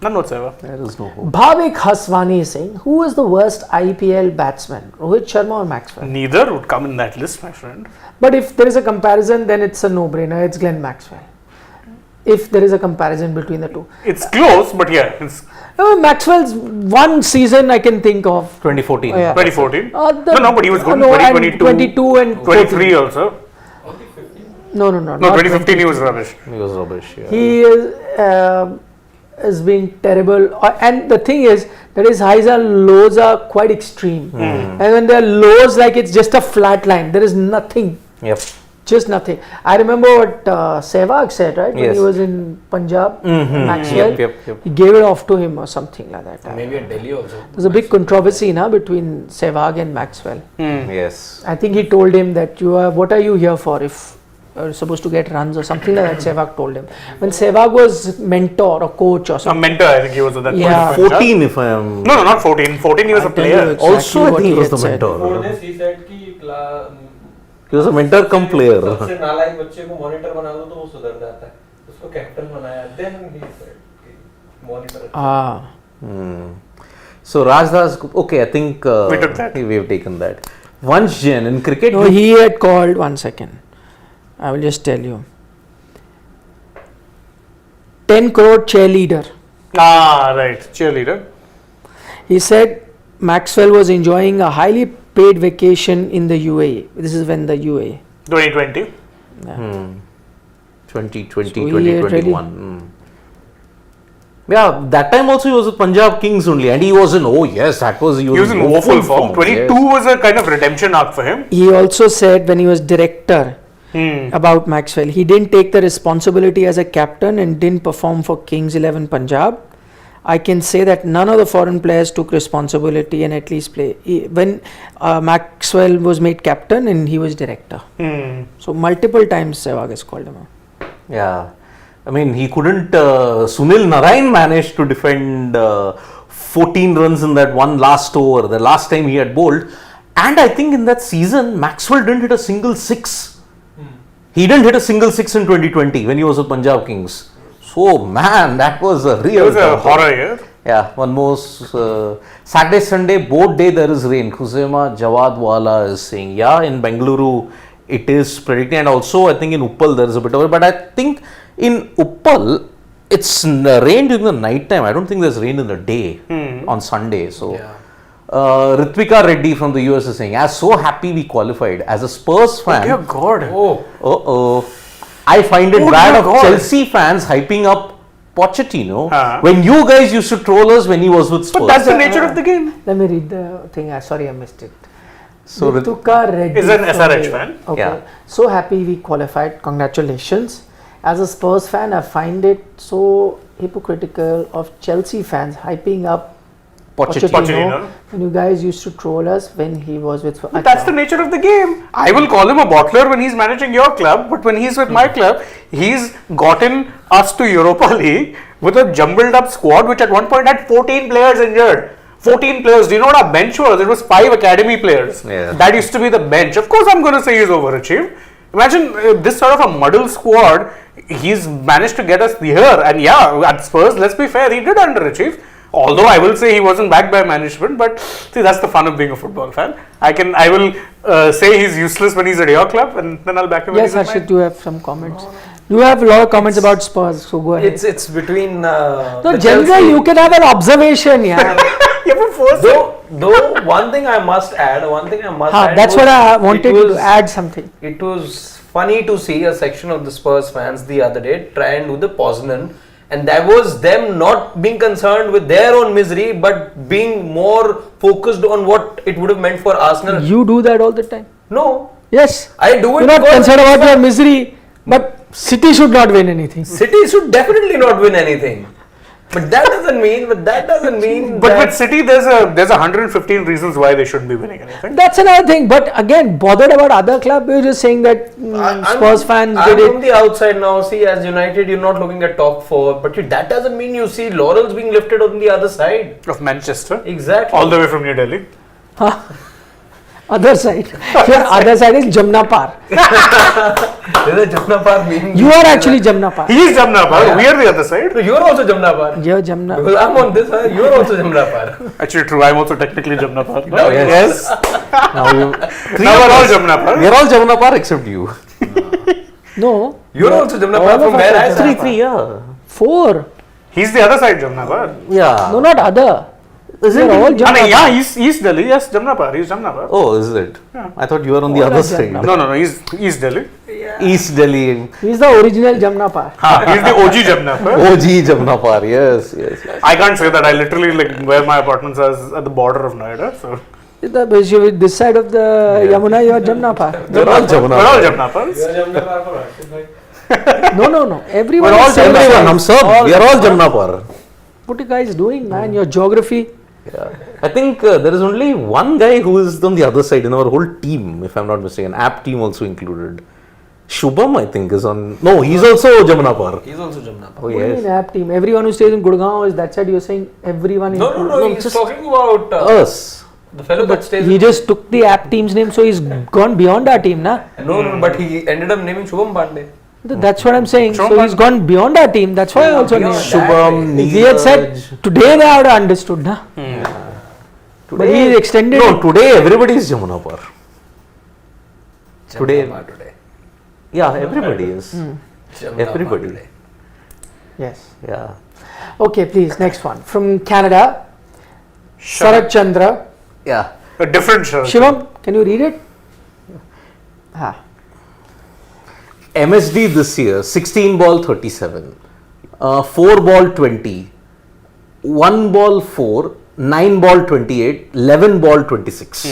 None whatsoever. there is no hope. Bhavik Haswani is saying, who is the worst IPL batsman, Rohit Sharma or Maxwell? Neither would come in that list, my friend. But if there is a comparison, then it's a no-brainer. It's Glenn Maxwell. If there is a comparison between the two. It's close, but yeah, it's Maxwell's one season I can think of. 2014. Oh, yeah. 2014. The- No, but he was good in no, and 2022. 22 and 23 also. only 15. No, No, not 2015 he was rubbish. He was rubbish. Yeah. He is being terrible, and the thing is that his highs and lows are quite extreme. And when there are lows, like it's just a flat line. There is nothing, Yep. just nothing. I remember what Sehwag said, right, when Yes. he was in Punjab, Maxwell. Yep. He gave it off to him or something like that. Maybe at Delhi also. There's a big controversy now between Sehwag and Maxwell. Yes. I think he told him that what are you here for if you're supposed to get runs or something like that. Sehwag told him when Sehwag was mentor or coach or A something. mentor, I think he was at that Yeah. point. in Punjab. 14 if I am. No, not 14. 14 he was a I'll tell you player. exactly Also, I what think he was had the said. mentor. Before this, he said कि He was a mentor cum player. सबसे नालायक बच्चे को monitor बना दो तो वो सुधर जाता है. उसको कैप्टन बनाया. Then he said कि monitor. Ah. So Rajdas, okay, I think We took that. we've taken that. Vansh Jain in cricket. No, he had called, 1 second. I will just tell you. 10 crore cheerleader. Ah, right. Cheerleader. He said Maxwell was enjoying a highly paid vacation in the UAE. This is when the UAE. 2020. 2020, So he 2021. Yeah, that time also he was with Punjab Kings only, and he was in, oh yes, that was, He was in woeful form. 22 yes. was a kind of redemption arc for him. He also said when he was director about Maxwell, he didn't take the responsibility as a captain and didn't perform for Kings 11 Punjab. I can say that none of the foreign players took responsibility and at least play. When Maxwell was made captain and he was director. So multiple times Sehwag has called him out. Yeah, I mean, he couldn't. Sunil Narayan managed to defend 14 runs in that one last over, the last time he had bowled. And I think in that season, Maxwell didn't hit a single six. He didn't hit a single six in 2020 when he was with Punjab Kings. So, man, that was a real. It was a horror year. Yeah, one more Saturday, Sunday, both day there is rain. Khuzema Jawadwala is saying, yeah, in Bengaluru it is predicting, and also I think in Uppal there is a bit of it. But I think in Uppal it's rain during the night time. I don't think there's rain in the day on Sunday. So, Ritvika Reddy from the US is saying, I'm so happy we qualified. As a Spurs fan, Dear God. I find it Oh, bad dear of God. Chelsea fans hyping up Pochettino when you guys used to troll us when he was with Spurs. But that's the nature of the game. Let me read the thing. Sorry, I missed it. So Rituka Reddy is an from SRH the- fan. Okay. Yeah. So happy we qualified. Congratulations. As a Spurs fan, I find it so hypocritical of Chelsea fans hyping up Pochettino. when you guys used to troll us when he was with. But that's the nature of the game. I will call him a bottler when he's managing your club, but when he's with my club, he's gotten us to Europa League with a jumbled up squad which at one point had 14 players injured. 14 players. Do you know what our bench was? It was 5 academy players. Yeah. That used to be the bench. Of course, I'm going to say he's overachieved. Imagine this sort of a muddle squad. He's managed to get us here, and yeah, at Spurs, let's be fair, he did underachieve. Although I will say he wasn't backed by management, but see, that's the fun of being a football fan. I will say he's useless when he's at your club, and then I'll back him. Yes, when he's at Harshit, mine. do you have some comments? You have a lot of comments about Spurs, so go ahead. It's between. No, the generally Chelsea- you can have an observation, yeah. You have a force it. Though one thing I must add. That's what I wanted it to was- add something. It was funny to see a section of the Spurs fans the other day try and do the Poznan, and that was them not being concerned with their own misery but being more focused on what it would have meant for Arsenal. You do that all the time. No, Yes. I do it You're not because concerned it's about your fun. misery, but City should not win anything. City should definitely not win anything. But that doesn't mean But that with City, there's 115 reasons why they shouldn't be winning anything. That's another thing. But again, bothered about other club, you're just saying that Spurs fans I'm did from it. the outside now. See, as United, you're not looking at top 4, but that doesn't mean you see laurels being lifted on the other side. Of Manchester, Exactly. all the way from New Delhi. Other side. Your other side is Jamna Par. There's a Jamna Par meaning. You are actually Jamna Par. He is Jamna Par, we are the other side. So you're also Jamna Par. You're Jamna. Because I'm on this side, you're also Jamna Par. Actually, true. I'm also technically Jamna Par. No, Yes. Now Now we're all Jamna Par. we're all Jamunapar except you. No. You're also Jamna All Par of from us where are I Jamna stand. Yeah. 4. He's the other side Jamna Par. Yeah. No, not other. Isn't They're all it? Jamna Par. Yeah, East Delhi. Yes, Jamna Par. He's Jamna Par. Oh, is it? Yeah. I thought you were on the All other are side. Jamna. No, he's East Delhi. East Delhi. He's the original Jamna Par. He's the OG Jamna Par. OG Jamunapar. Yes. I can't say that. I literally like where my apartments are at the border of Noida. So This side of the Yamuna, you are Jamna Par. We're all we're all Jamunapar. Jamna Pars. You are Jamna Par for Harshit bhai. No. Everyone We're all is same Everyone. side. Hum sab. We are all Jamunapar. What are you guys doing, man? Your geography. Yeah. I think there is only one guy who is on the other side in our whole team, if I'm not mistaken. App team also included. Shubham, I think, is on. No, he's also Jamunapar. He's also Jamna Par. Oh, What do you yes. mean app team? Everyone who stays in Gurgaon is that side. You're saying everyone. No, he's just talking about Us. the fellow that stays. He just took the app team's name, so he's gone beyond our team, na? No, but he ended up naming Shubham Pandey. That's what I'm saying. Shubham So he's Pandey. gone beyond our team. That's why I also beyond named. that. Shubham, If he had said Neeraj. today, they would have understood, na? But he extended. No, it. today everybody is Jamunapar. Today- Jamna Par today. Yeah, everybody is. Jamna Everybody. Par today. Yes. Yeah. Okay, please, next one. From Canada, Sarat Chandra. Yeah. A different show. Shivam, can you read it? Ah. MSD this year, 16 ball 37, 4 ball 20, 1 ball 4, 9 ball 28, 11 ball 26.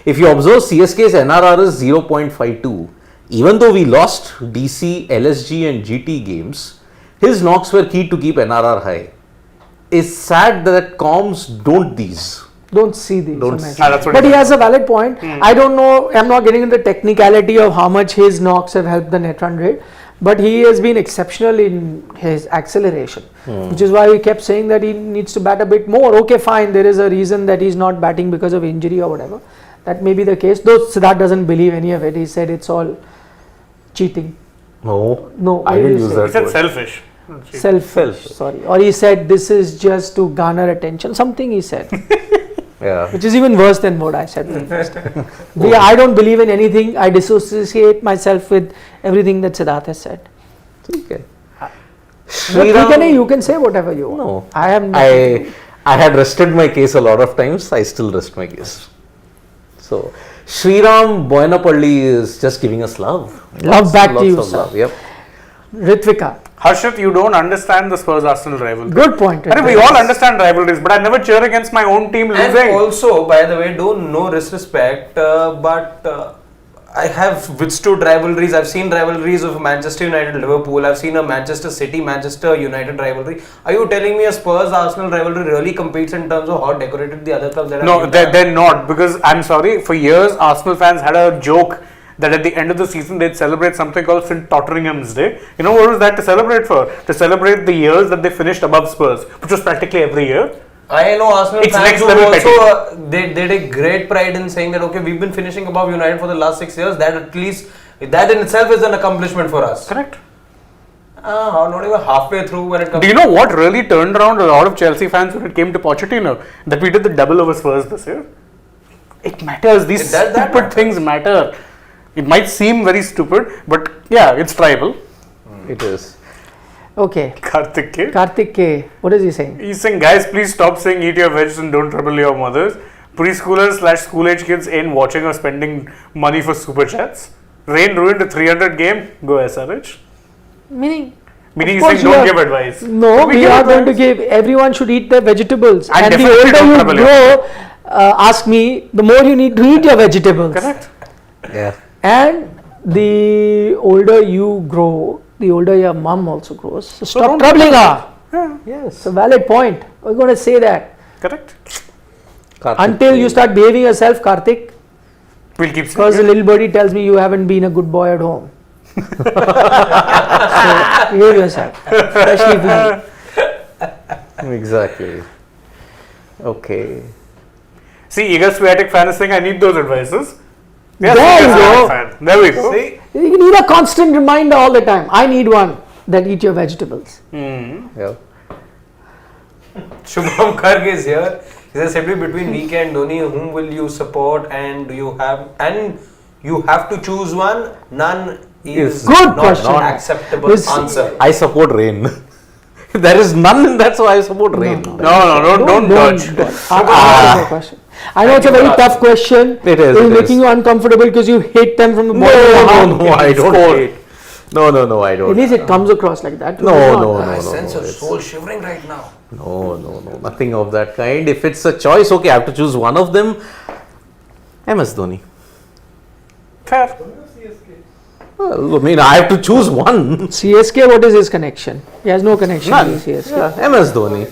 If you observe CSK's NRR is 0.52, even though we lost DC, LSG and GT games, his knocks were key to keep NRR high. It's sad that comms don't these. Don't see these. Don't so see. That's what but he he has a valid point. I don't know, I'm not getting into the technicality of how much his knocks have helped the net run rate, but he has been exceptional in his acceleration, which is why we kept saying that he needs to bat a bit more. Okay, fine, there is a reason that he's not batting because of injury or whatever. That may be the case, though Siddharth doesn't believe any of it. He said it's all cheating. No, No, I what did didn't he use say? that He said word. selfish. Selfish, sorry. Or he said this is just to garner attention. Something he said. Yeah. Which is even worse than what I said. I don't believe in anything. I dissociate myself with everything that Siddharth has said. Okay. But you can say whatever you want. No. I am. I had rested my case a lot of times. I still rest my case. So, Sriram Boyanapalli is just giving us love. Love back to Lots you, of sir. love. Yep. Ritvika. Harshit, you don't understand the Spurs Arsenal rivalry. Good point. I mean, we all understand rivalries, but I never cheer against my own team And losing. also, by the way, no disrespect, but I have withstood rivalries. I've seen rivalries of Manchester United, Liverpool. I've seen a Manchester City, Manchester United rivalry. Are you telling me a Spurs Arsenal rivalry really competes in terms of how decorated the other clubs that No, are? they're not, because I'm sorry, for years Arsenal fans had a joke that at the end of the season they'd celebrate something called St. Totteringham's Day. You know what was that to celebrate for? To celebrate the years that they finished above Spurs, which was practically every year. I know Arsenal It's fans next who level also they take great pride in saying that okay, we've been finishing above United for the last 6 years. That at least that in itself is an accomplishment for us. Correct. Not even halfway through when it comes. Do you know what really turned around a lot of Chelsea fans when it came to Pochettino? That we did the double over Spurs this year. It matters. These That stupid matters. things matter. It might seem very stupid, but yeah, it's tribal. It is. Okay. Karthik K. Karthik K. What is he saying? He's saying, guys, please stop saying eat your veggies and don't trouble your mothers. Preschoolers / school age kids ain't watching or spending money for super chats. Rain ruined a 300 game. Go SRH. Meaning Meaning of he's saying course you don't are- give advice. No, We we give are going to advice. give. Everyone should eat their vegetables. And And the definitely older don't you trouble grow, ask me, the more you need to eat your vegetables. Correct. Yeah. And the older you grow, the older your mum also grows. So stop don't troubling her. Yes. It's a valid point. We're going to say that. Correct. Karthik Until K. you start behaving yourself, Karthik, We'll keep because the saying it. little birdie tells me you haven't been a good boy at home. So behave yourself, especially for me. Exactly. Okay. See, eager Swiatek fan is saying I need those advices. Yes, There eager you go. Swiatek fan. There we go. See, You need a constant reminder all the time. I need one that eat your vegetables. Yeah. Shubham Garg is here. He says simply between VK and Dhoni, whom will you support and do you have to choose one? None is Is Good not question. an acceptable This- answer. I support rain. There is none in that, so I support rain. No, don't dodge. Answer the question. I know it's a very tough question. It is, It's it making is. you uncomfortable because you hate them from the No, bottom of your heart. no, I don't Score. hate. No, I At don't. least it comes across like that. No, It's not. no, I no, sense no. your soul shivering right now. No, nothing of that kind. If it's a choice, okay, I have to choose one of them. MS Dhoni. Fair. Well, I mean, I have to choose one. CSK, what is his connection? He has no connection None. to CSK. Yeah, MS Dhoni.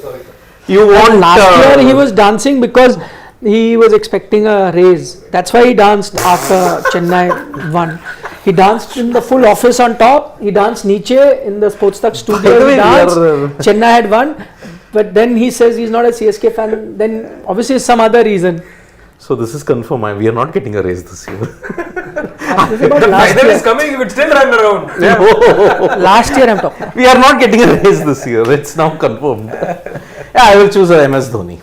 You want Last year he was dancing because he was expecting a raise. That's why he danced after Chennai won. He danced in the full office on top. He danced niche in the Sports Tak By the studio. way, He we danced. are, Chennai had won. But then he says he's not a CSK fan. Then obviously some other reason. So this is confirmed. We are not getting a raise this year. This is about The last final is year. coming, you would still run around. Last year I'm talking about. We are not getting a raise this year. It's now confirmed. Yeah, I will choose a MS Dhoni.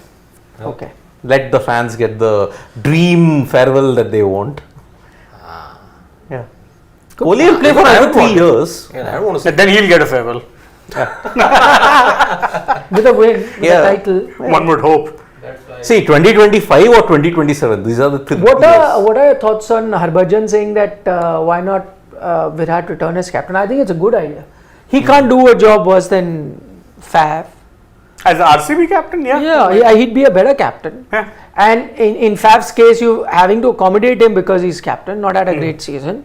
Okay. Let the fans get the dream farewell that they want. Yeah. Kohli will play for I another would 3 want. years. Yeah, I don't want to say. Then he'll get a farewell. with a win, with Yeah. a title. One would hope. That's why. See, 2025 or 2027. These are the three. What are your thoughts on Harbhajan saying that why not Virat return as captain? I think it's a good idea. He can't do a job worse than Faf. As RCB captain, yeah. Yeah, he'd be a better captain. Yeah. And in Faf's case, you having to accommodate him because he's captain, not had a great season.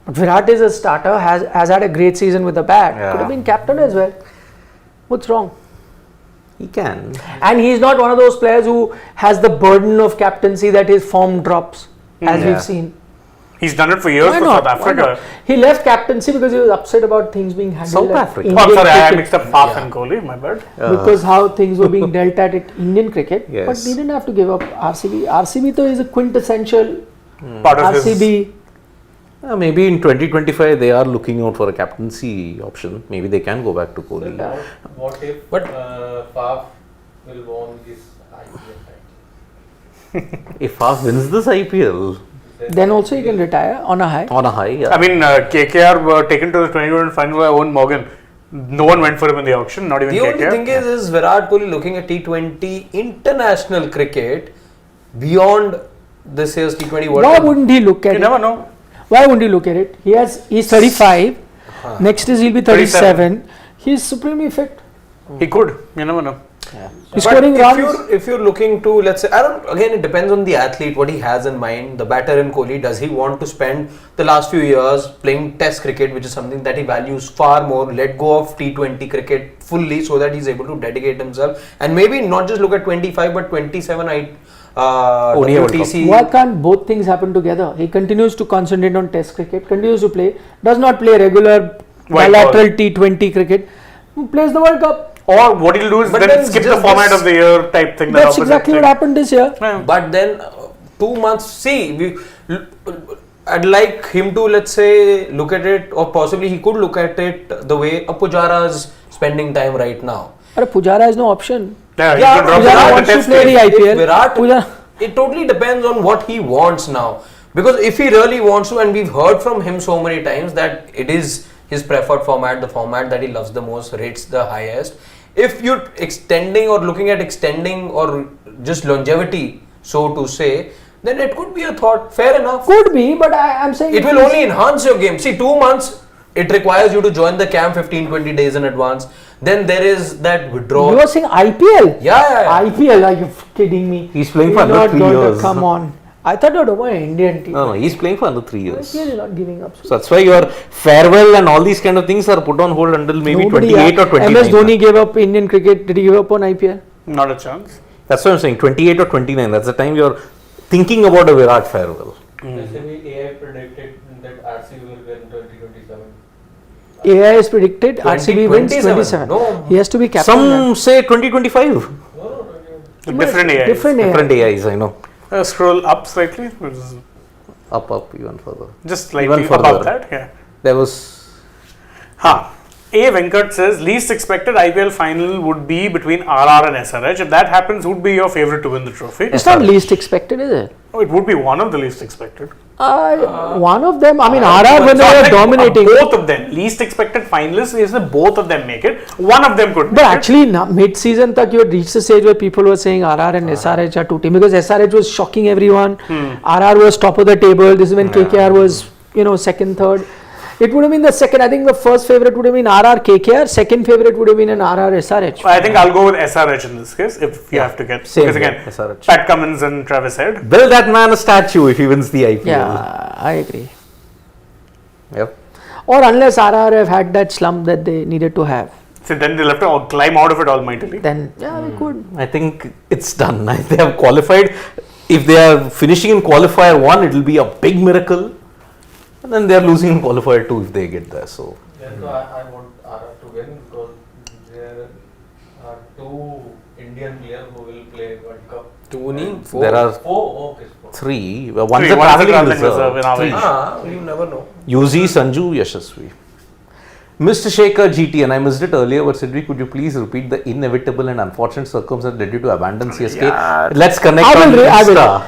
But Virat is a starter, has had a great season with the bat. Yeah. Could have been captain as well. What's wrong? He can. And he's not one of those players who has the burden of captaincy that his form drops, as Yeah. we've seen. He's done it for years Why for not? South Why not? Africa. He left captaincy because he was upset about things being handled South at Africa. Indian Oh, sorry, I cricket. mixed up Faf and Kohli, my bad. Because how things were being dealt at Indian cricket. Yes. But he didn't have to give up RCB. RCB though is a quintessential Part of his. RCB. Maybe in 2025 they are looking out for a captaincy option. Maybe they can go back to Kohli. What if But- Faf will won this IPL title? If Faf wins this IPL Then also he can retire on a high. on a high, yeah. I mean, KKR were taken to the 2021 final by Owen Morgan. No one went for him in the auction, not even The KKR. only thing is Virat Kohli looking at T20 international cricket beyond this year's T20 World Why Cup. wouldn't he look at You it? never know. Why wouldn't he look at it? He's 35. Next is he'll be 37. He's supremely fit. He could. You never know. He's But scoring runs. if you're looking to, let's say, again it depends on the athlete, what he has in mind. The batter in Kohli, does he want to spend the last few years playing test cricket, which is something that he values far more, let go of T20 cricket fully so that he's able to dedicate himself and maybe not just look at 25 but 27 ODI World WTC. Why can't both things happen together? He continues to concentrate on test cricket, continues to play, does not play regular White bilateral ball. T20 cricket, plays the World Cup. Or what he'll do is But then then skip the just format this- of the year type thing. the That's opposite exactly thing. what happened this year. Yeah. But then 2 months, see, I'd like him to, let's say, look at it, or possibly he could look at it the way a Pujara is spending time right now. But Pujara has no option. Yeah, he Yeah, could drop Pujara out the wants to test play game. the IPL. If Virat, Pujara, it totally depends on what he wants now. Because if he really wants to, and we've heard from him so many times that it is his preferred format, the format that he loves the most, rates the highest. If you're extending or looking at extending or just longevity, so to say, then it could be a thought. Fair enough. could be, but I'm saying It will only enhance your game. See, 2 months, it requires you to join the camp 15-20 days in advance. Then there is that withdrawal. You are saying IPL? Yeah. IPL, are you kidding me? He's playing for He's another not 3 going to years. Come on. I thought you were talking about Indian team. No, he's playing for another 3 years. IPL is not giving up. So that's why your farewell and all these kind of things are put on hold until maybe Nobody 28 or 29. MS Dhoni gave up Indian cricket. Did he give up on IPL? Not a chance. That's what I'm saying. 28 or 29. That's the time you're thinking about a Virat farewell. SME AI predicted that RCB will win 2027. AI has predicted RCB wins 27. No. He has to be captain. Some say 2025. No, 2027. Different AIs. Different AI. Different AIs, I know. Scroll up slightly. Which is Up, even further. just slightly Even further. above that. Yeah. There was. A. Venkat says least expected IPL final would be between RR and SRH. If that happens, who would be your favorite to win the trophy? It's not least expected, is it? Oh, it would be one of the least expected. One of them, I mean, RR when So they I'm were like, dominating. both of them. Least expected finalists is that both of them make it. One of them could But make actually, mid-season, tak you had reached the stage where people were saying RR and SRH are two teams because SRH was shocking everyone. RR was top of the table. This is when KKR was, second, third. It would have been the second. I think the first favorite would have been RR KKR. Second favorite would have been an RR SRH. it. I think I'll go with SRH in this case if you have to get. Same Because here, again, SRH. Pat Cummins and Travis Head. Build that man a statue if he wins the IPL. Yeah, I agree. Yep. Or unless RR have had that slump that they needed to have, So then they'll have to climb out of it almightily. then we could. I think it's done. They have qualified. If they are finishing in qualifier 1, it will be a big miracle. And then they are losing in qualifier 2 if they get there. So Then I want RR to win because there are two Indian players who will play World Cup. there are Four. Okay, four. 3. One's Three, a one is a traveling travelling reserve reserve. in our 3. age. You never know. UZ, Sanju, Yashasvi. Mr. Shekhar GT, and I missed it earlier, but Sidri, could you please repeat the inevitable and unfortunate circumstance that led you to abandon CSK? Let's connect on I will. Insta.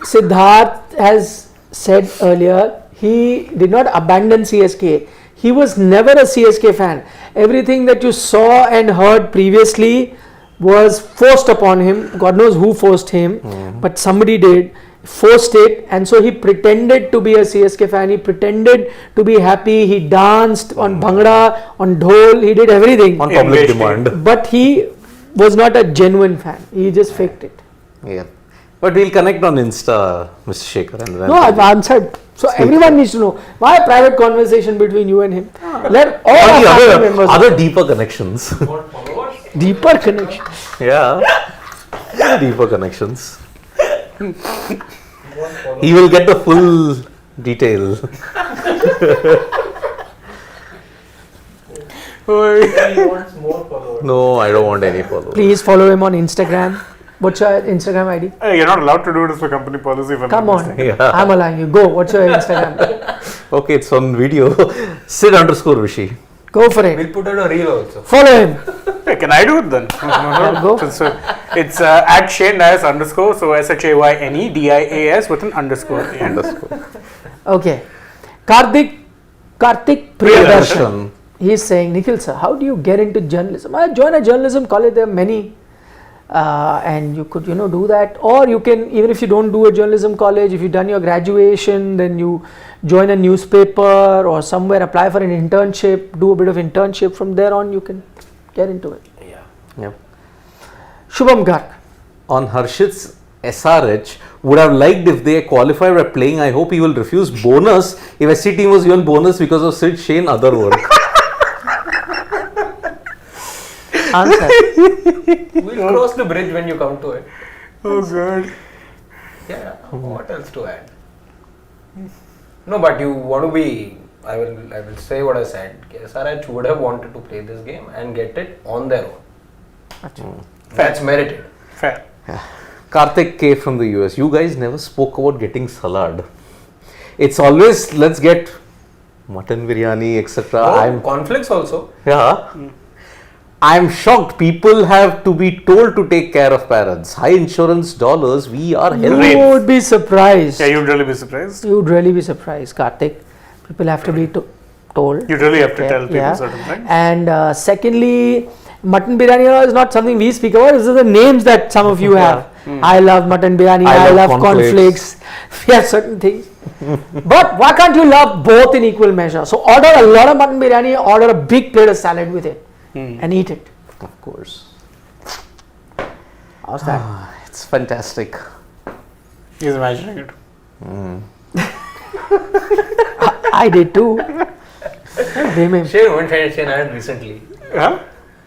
Siddharth has said earlier he did not abandon CSK. he was never a CSK fan. Everything that you saw and heard previously was forced upon him. God knows who forced him, but somebody did. Forced it, and so he pretended to be a CSK fan. He pretended to be happy. He danced on bhangra, on dhol. He did everything, On public demand. but he was not a genuine fan. He just faked it. Yeah. But we'll connect on Insta, Mr. Shekhar. And then No, I've answered. So everyone needs to know. Why a private conversation between you and him? Let all Or our the family members other deeper connections. Want followers? deeper connection. Yeah. Deeper connections. Want followers? He will get the full detail. He wants more followers. No, I don't want any followers. Please follow him on Instagram. What's your Instagram ID? You're not allowed to do it as per company policy. If I'm Come not on. mistaken. Yeah. I'm allowing you. Go. What's your Instagram? Okay, it's on video. Sid_Rishi. Go for it. We'll put out a reel also. Follow him. Hey, can I do it then? Go. It's at Shane Dias _ so SHAYNEDIAS with an underscore. at the end. Okay. Karthik Priyadarshan. He's saying, Nikhil sir, how do you get into journalism? I join a journalism college. There are many. And you could, do that. Or you can, even if you don't do a journalism college, if you've done your graduation, then you join a newspaper or somewhere, apply for an internship, do a bit of internship. From there on, you can get into it. Yep. Shubham Garg. On Harshit's SRH, would have liked if they qualified by playing. I hope he will refuse bonus if SC team was given bonus because of Sid Shane other work. Answer. We'll cross the bridge when you come to it. Oh god. Yeah. What else to add? No, but you want to be. I will say what I said. SRH would have wanted to play this game and get it on their own. That's merited. Fair. Karthik K from the US. You guys never spoke about getting salad. It's always let's get mutton biryani, etc. Conflicts also. I'm shocked people have to be told to take care of parents. High insurance dollars, we are You helping. would be surprised. Yeah, you'd really be surprised. You would really be surprised, Karthik. People have to be told. You really have to Yeah, tell people yeah. certain things. And secondly, mutton biryani is not something we speak about. These are the names that some of you have. I love mutton biryani. I love cornflakes. We have certain things. But why can't you love both in equal measure? So order a lot of mutton biryani, order a big plate of salad with it and eat it. Of course. How's that? It's fantastic. He's imagining it. I did too. Don't blame him. Shane had recently. Huh?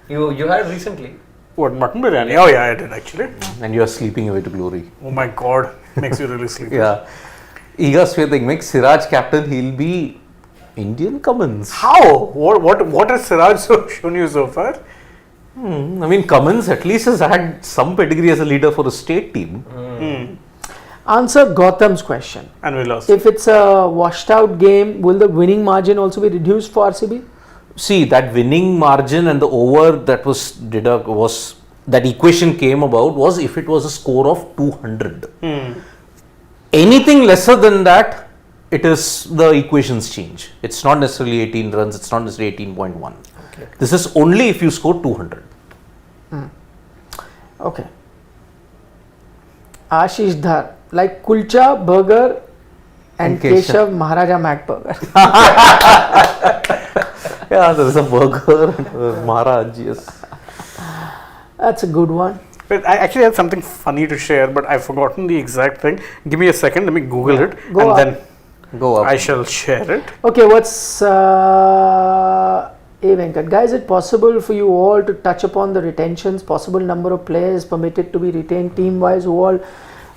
You had recently. What, mutton biryani? Oh yeah, I did actually. And you are sleeping away to glory. Oh my god. Makes you really sleepy. Yeah. Iga Sweating makes Siraj captain, he'll be Indian Cummins. How? What has Siraj shown you so far? I mean, Cummins at least has had some pedigree as a leader for a state team. Answer Gautam's question. And we lost. If it's a washed out game, will the winning margin also be reduced for RCB? See, that winning margin and the over that was that equation came about was if it was a score of 200. Anything lesser than that, it is the equations change. It's not necessarily 18 runs, it's not necessarily 18.1. Okay. This is only if you score 200. Okay. Ashish Dhar, like kulcha, burger and Keshav Maharaja Mac burger. Yeah, there is a burger and Maharaj, yes. That's a good one. But I actually had something funny to share, but I've forgotten the exact thing. Give me a second, let me Google it, Go and up. then Go up. I shall share it. Okay, what's Venkat? Guys, is it possible for you all to touch upon the retentions, possible number of players permitted to be retained team-wise, who all...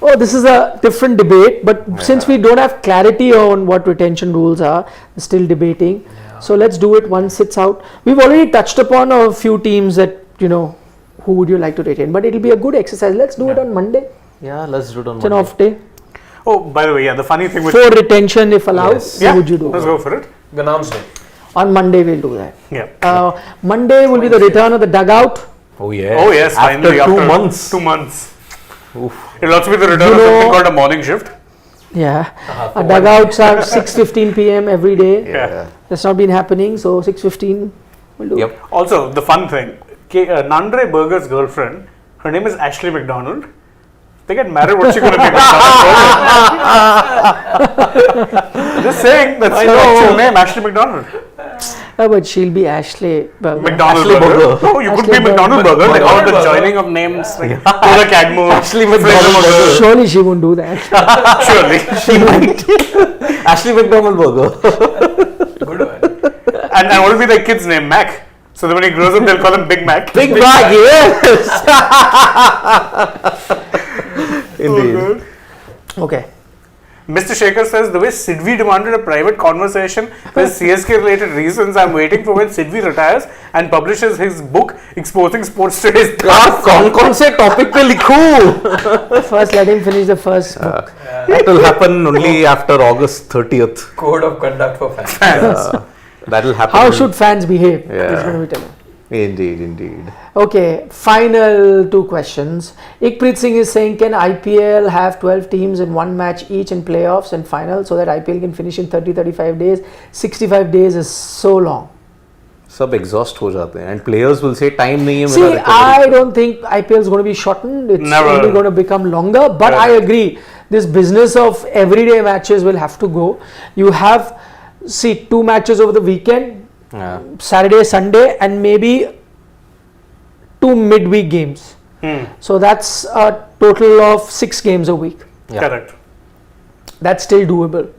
Oh, this is a different debate, but since we don't have clarity on what retention rules are, we're still debating. So let's do it once it's out. We've already touched upon a few teams that, who would you like to retain, but it'll be a good exercise. Let's do it on Monday. Yeah, let's do it on It's an Monday. off day. Oh, by the way, yeah, the funny thing with... For retention, if allowed, Yes. what would you do? Let's go for it. Ghanam's day. On Monday, we'll do that. Yeah. Monday will be the return of the dugout. Oh, yes. Oh yes, finally After 2 months. 2 months. Oof. It'll also be the return of something called a morning shift. Yeah, dugouts are 6:15 p.m. every day. Yeah. That's not been happening, so 6:15 will do. Yep. Also, the fun thing, Nandre Berger's girlfriend, her name is Ashley McDonald. They get married, what's she going to be? Just saying, that's her actual name, Ashley McDonald. But she'll be Ashley Burger. McDonald Ashley Burger. Burger. No, you could Ashley be McDonald Burger. Like all the Burger. joining of names, like Cola Cadmo, Ashley McDonald Burger. Surely she won't do that. Surely. She might. Ashley McDonald Burger. Good one. And what will be the kid's name? Mac. So that when he grows up, they'll call him Big Mac. Big Mac, yes. Indeed. Okay. Mr. Shekhar says the way Sidvi demanded a private conversation with CSK related reasons, I'm waiting for when Sidvi retires and publishes his book exposing sports today's यार कौन से topic पे लिखूं? First, let him finish the first book. That will happen only after August 30th. Code of conduct for fans. That will happen. How should fans behave? Yeah. He's going to be telling. Indeed, indeed. Okay, final two questions. Ikpreet Singh is saying, can IPL have 12 teams in one match each in playoffs and final so that IPL can finish in 30-35 days? 65 days is so long. सब exhaust हो जाते हैं and players will say time नहीं है See, मेरा recovery I don't think IPL is going to be shortened. It's Never. only going to become longer. But I agree, this business of everyday matches will have to go. You have, see, 2 matches over the weekend, Yeah. Saturday, Sunday, and maybe 2 midweek games. So that's a total of 6 games a week. Yeah. Correct. That's still doable.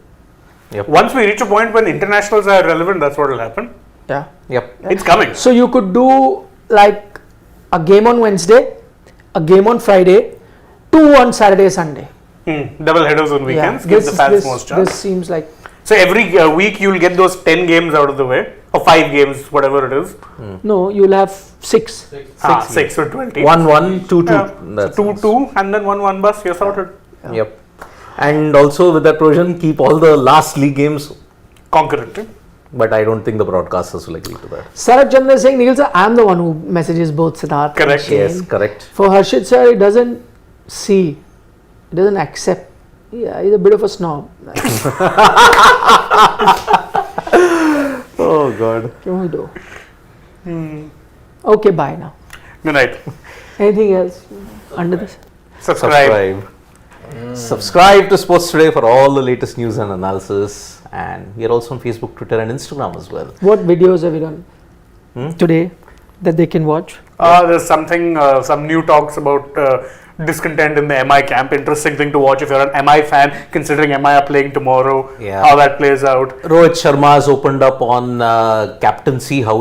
Yep. Once we reach a point when internationals are relevant, that's what will happen. Yeah. Yep. It's coming. So you could do like a game on Wednesday, a game on Friday, 2 on Saturday, Sunday. Double headers on weekends. Yeah. Give the fans most chance. This seems like So every week you'll get those 10 games out of the way, or 5 games, whatever it is. no, you'll have 6. 6 or 20. 1-1, 2-2. Yeah. That's So 2-2 and then 1-1 bus, you're sorted. Yep. And also with that provision, keep all the last league games. Concurrent. But I don't think the broadcasters will agree to that. Sarat Chandra is saying, Nikhil sir, I'm the one who messages both Siddharth Correct. and Shane. Yes, correct. For Harshit sir, it doesn't see, it doesn't accept. Yeah, he's a bit of a snob. Oh God. Can we do? Okay, bye now. Good night. Anything else under this? Subscribe. Subscribe to Sports Today for all the latest news and analysis. And we are also on Facebook, Twitter, and Instagram as well. What videos have you done today that they can watch? There's something, some new talks about discontent in the MI camp. Interesting thing to watch if you're an MI fan, considering MI are playing tomorrow. Yeah. How that plays out. Rohit Sharma has opened up on captaincy, how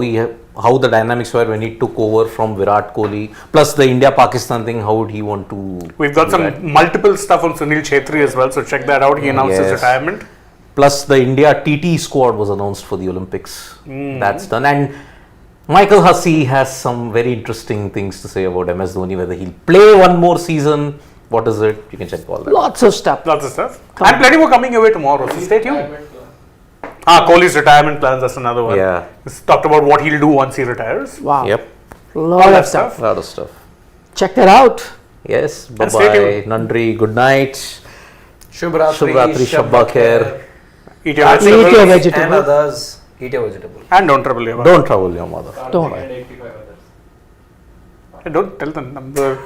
the dynamics were when he took over from Virat Kohli. Plus the India-Pakistan thing, how would he want to We've got do some that? multiple stuff on Sunil Chhetri as well, so check that out. He announced his Yes. retirement. Plus the India TT squad was announced for the Olympics. That's done. And Michael Hussey has some very interesting things to say about MS Dhoni, whether he'll play one more season. What is it? You can check all that. Lots of stuff. Lots of stuff. And plenty more coming your way tomorrow, so stay tuned. Kohli's retirement plans, that's another one. Yeah. He's talked about what he'll do once he retires. Wow. Yep. Lot All of that stuff. stuff. Lot of stuff. Check that out. Yes. Bye And stay bye. tuned. Nandri. Good night. Shubhratri, Shubhratri, Shabba Khair. Eat your Eat vegetables. your and vegetable. others. Eat a vegetable. And don't trouble your mother. Don't trouble your mother. Don't. And 85 others. Don't tell the number.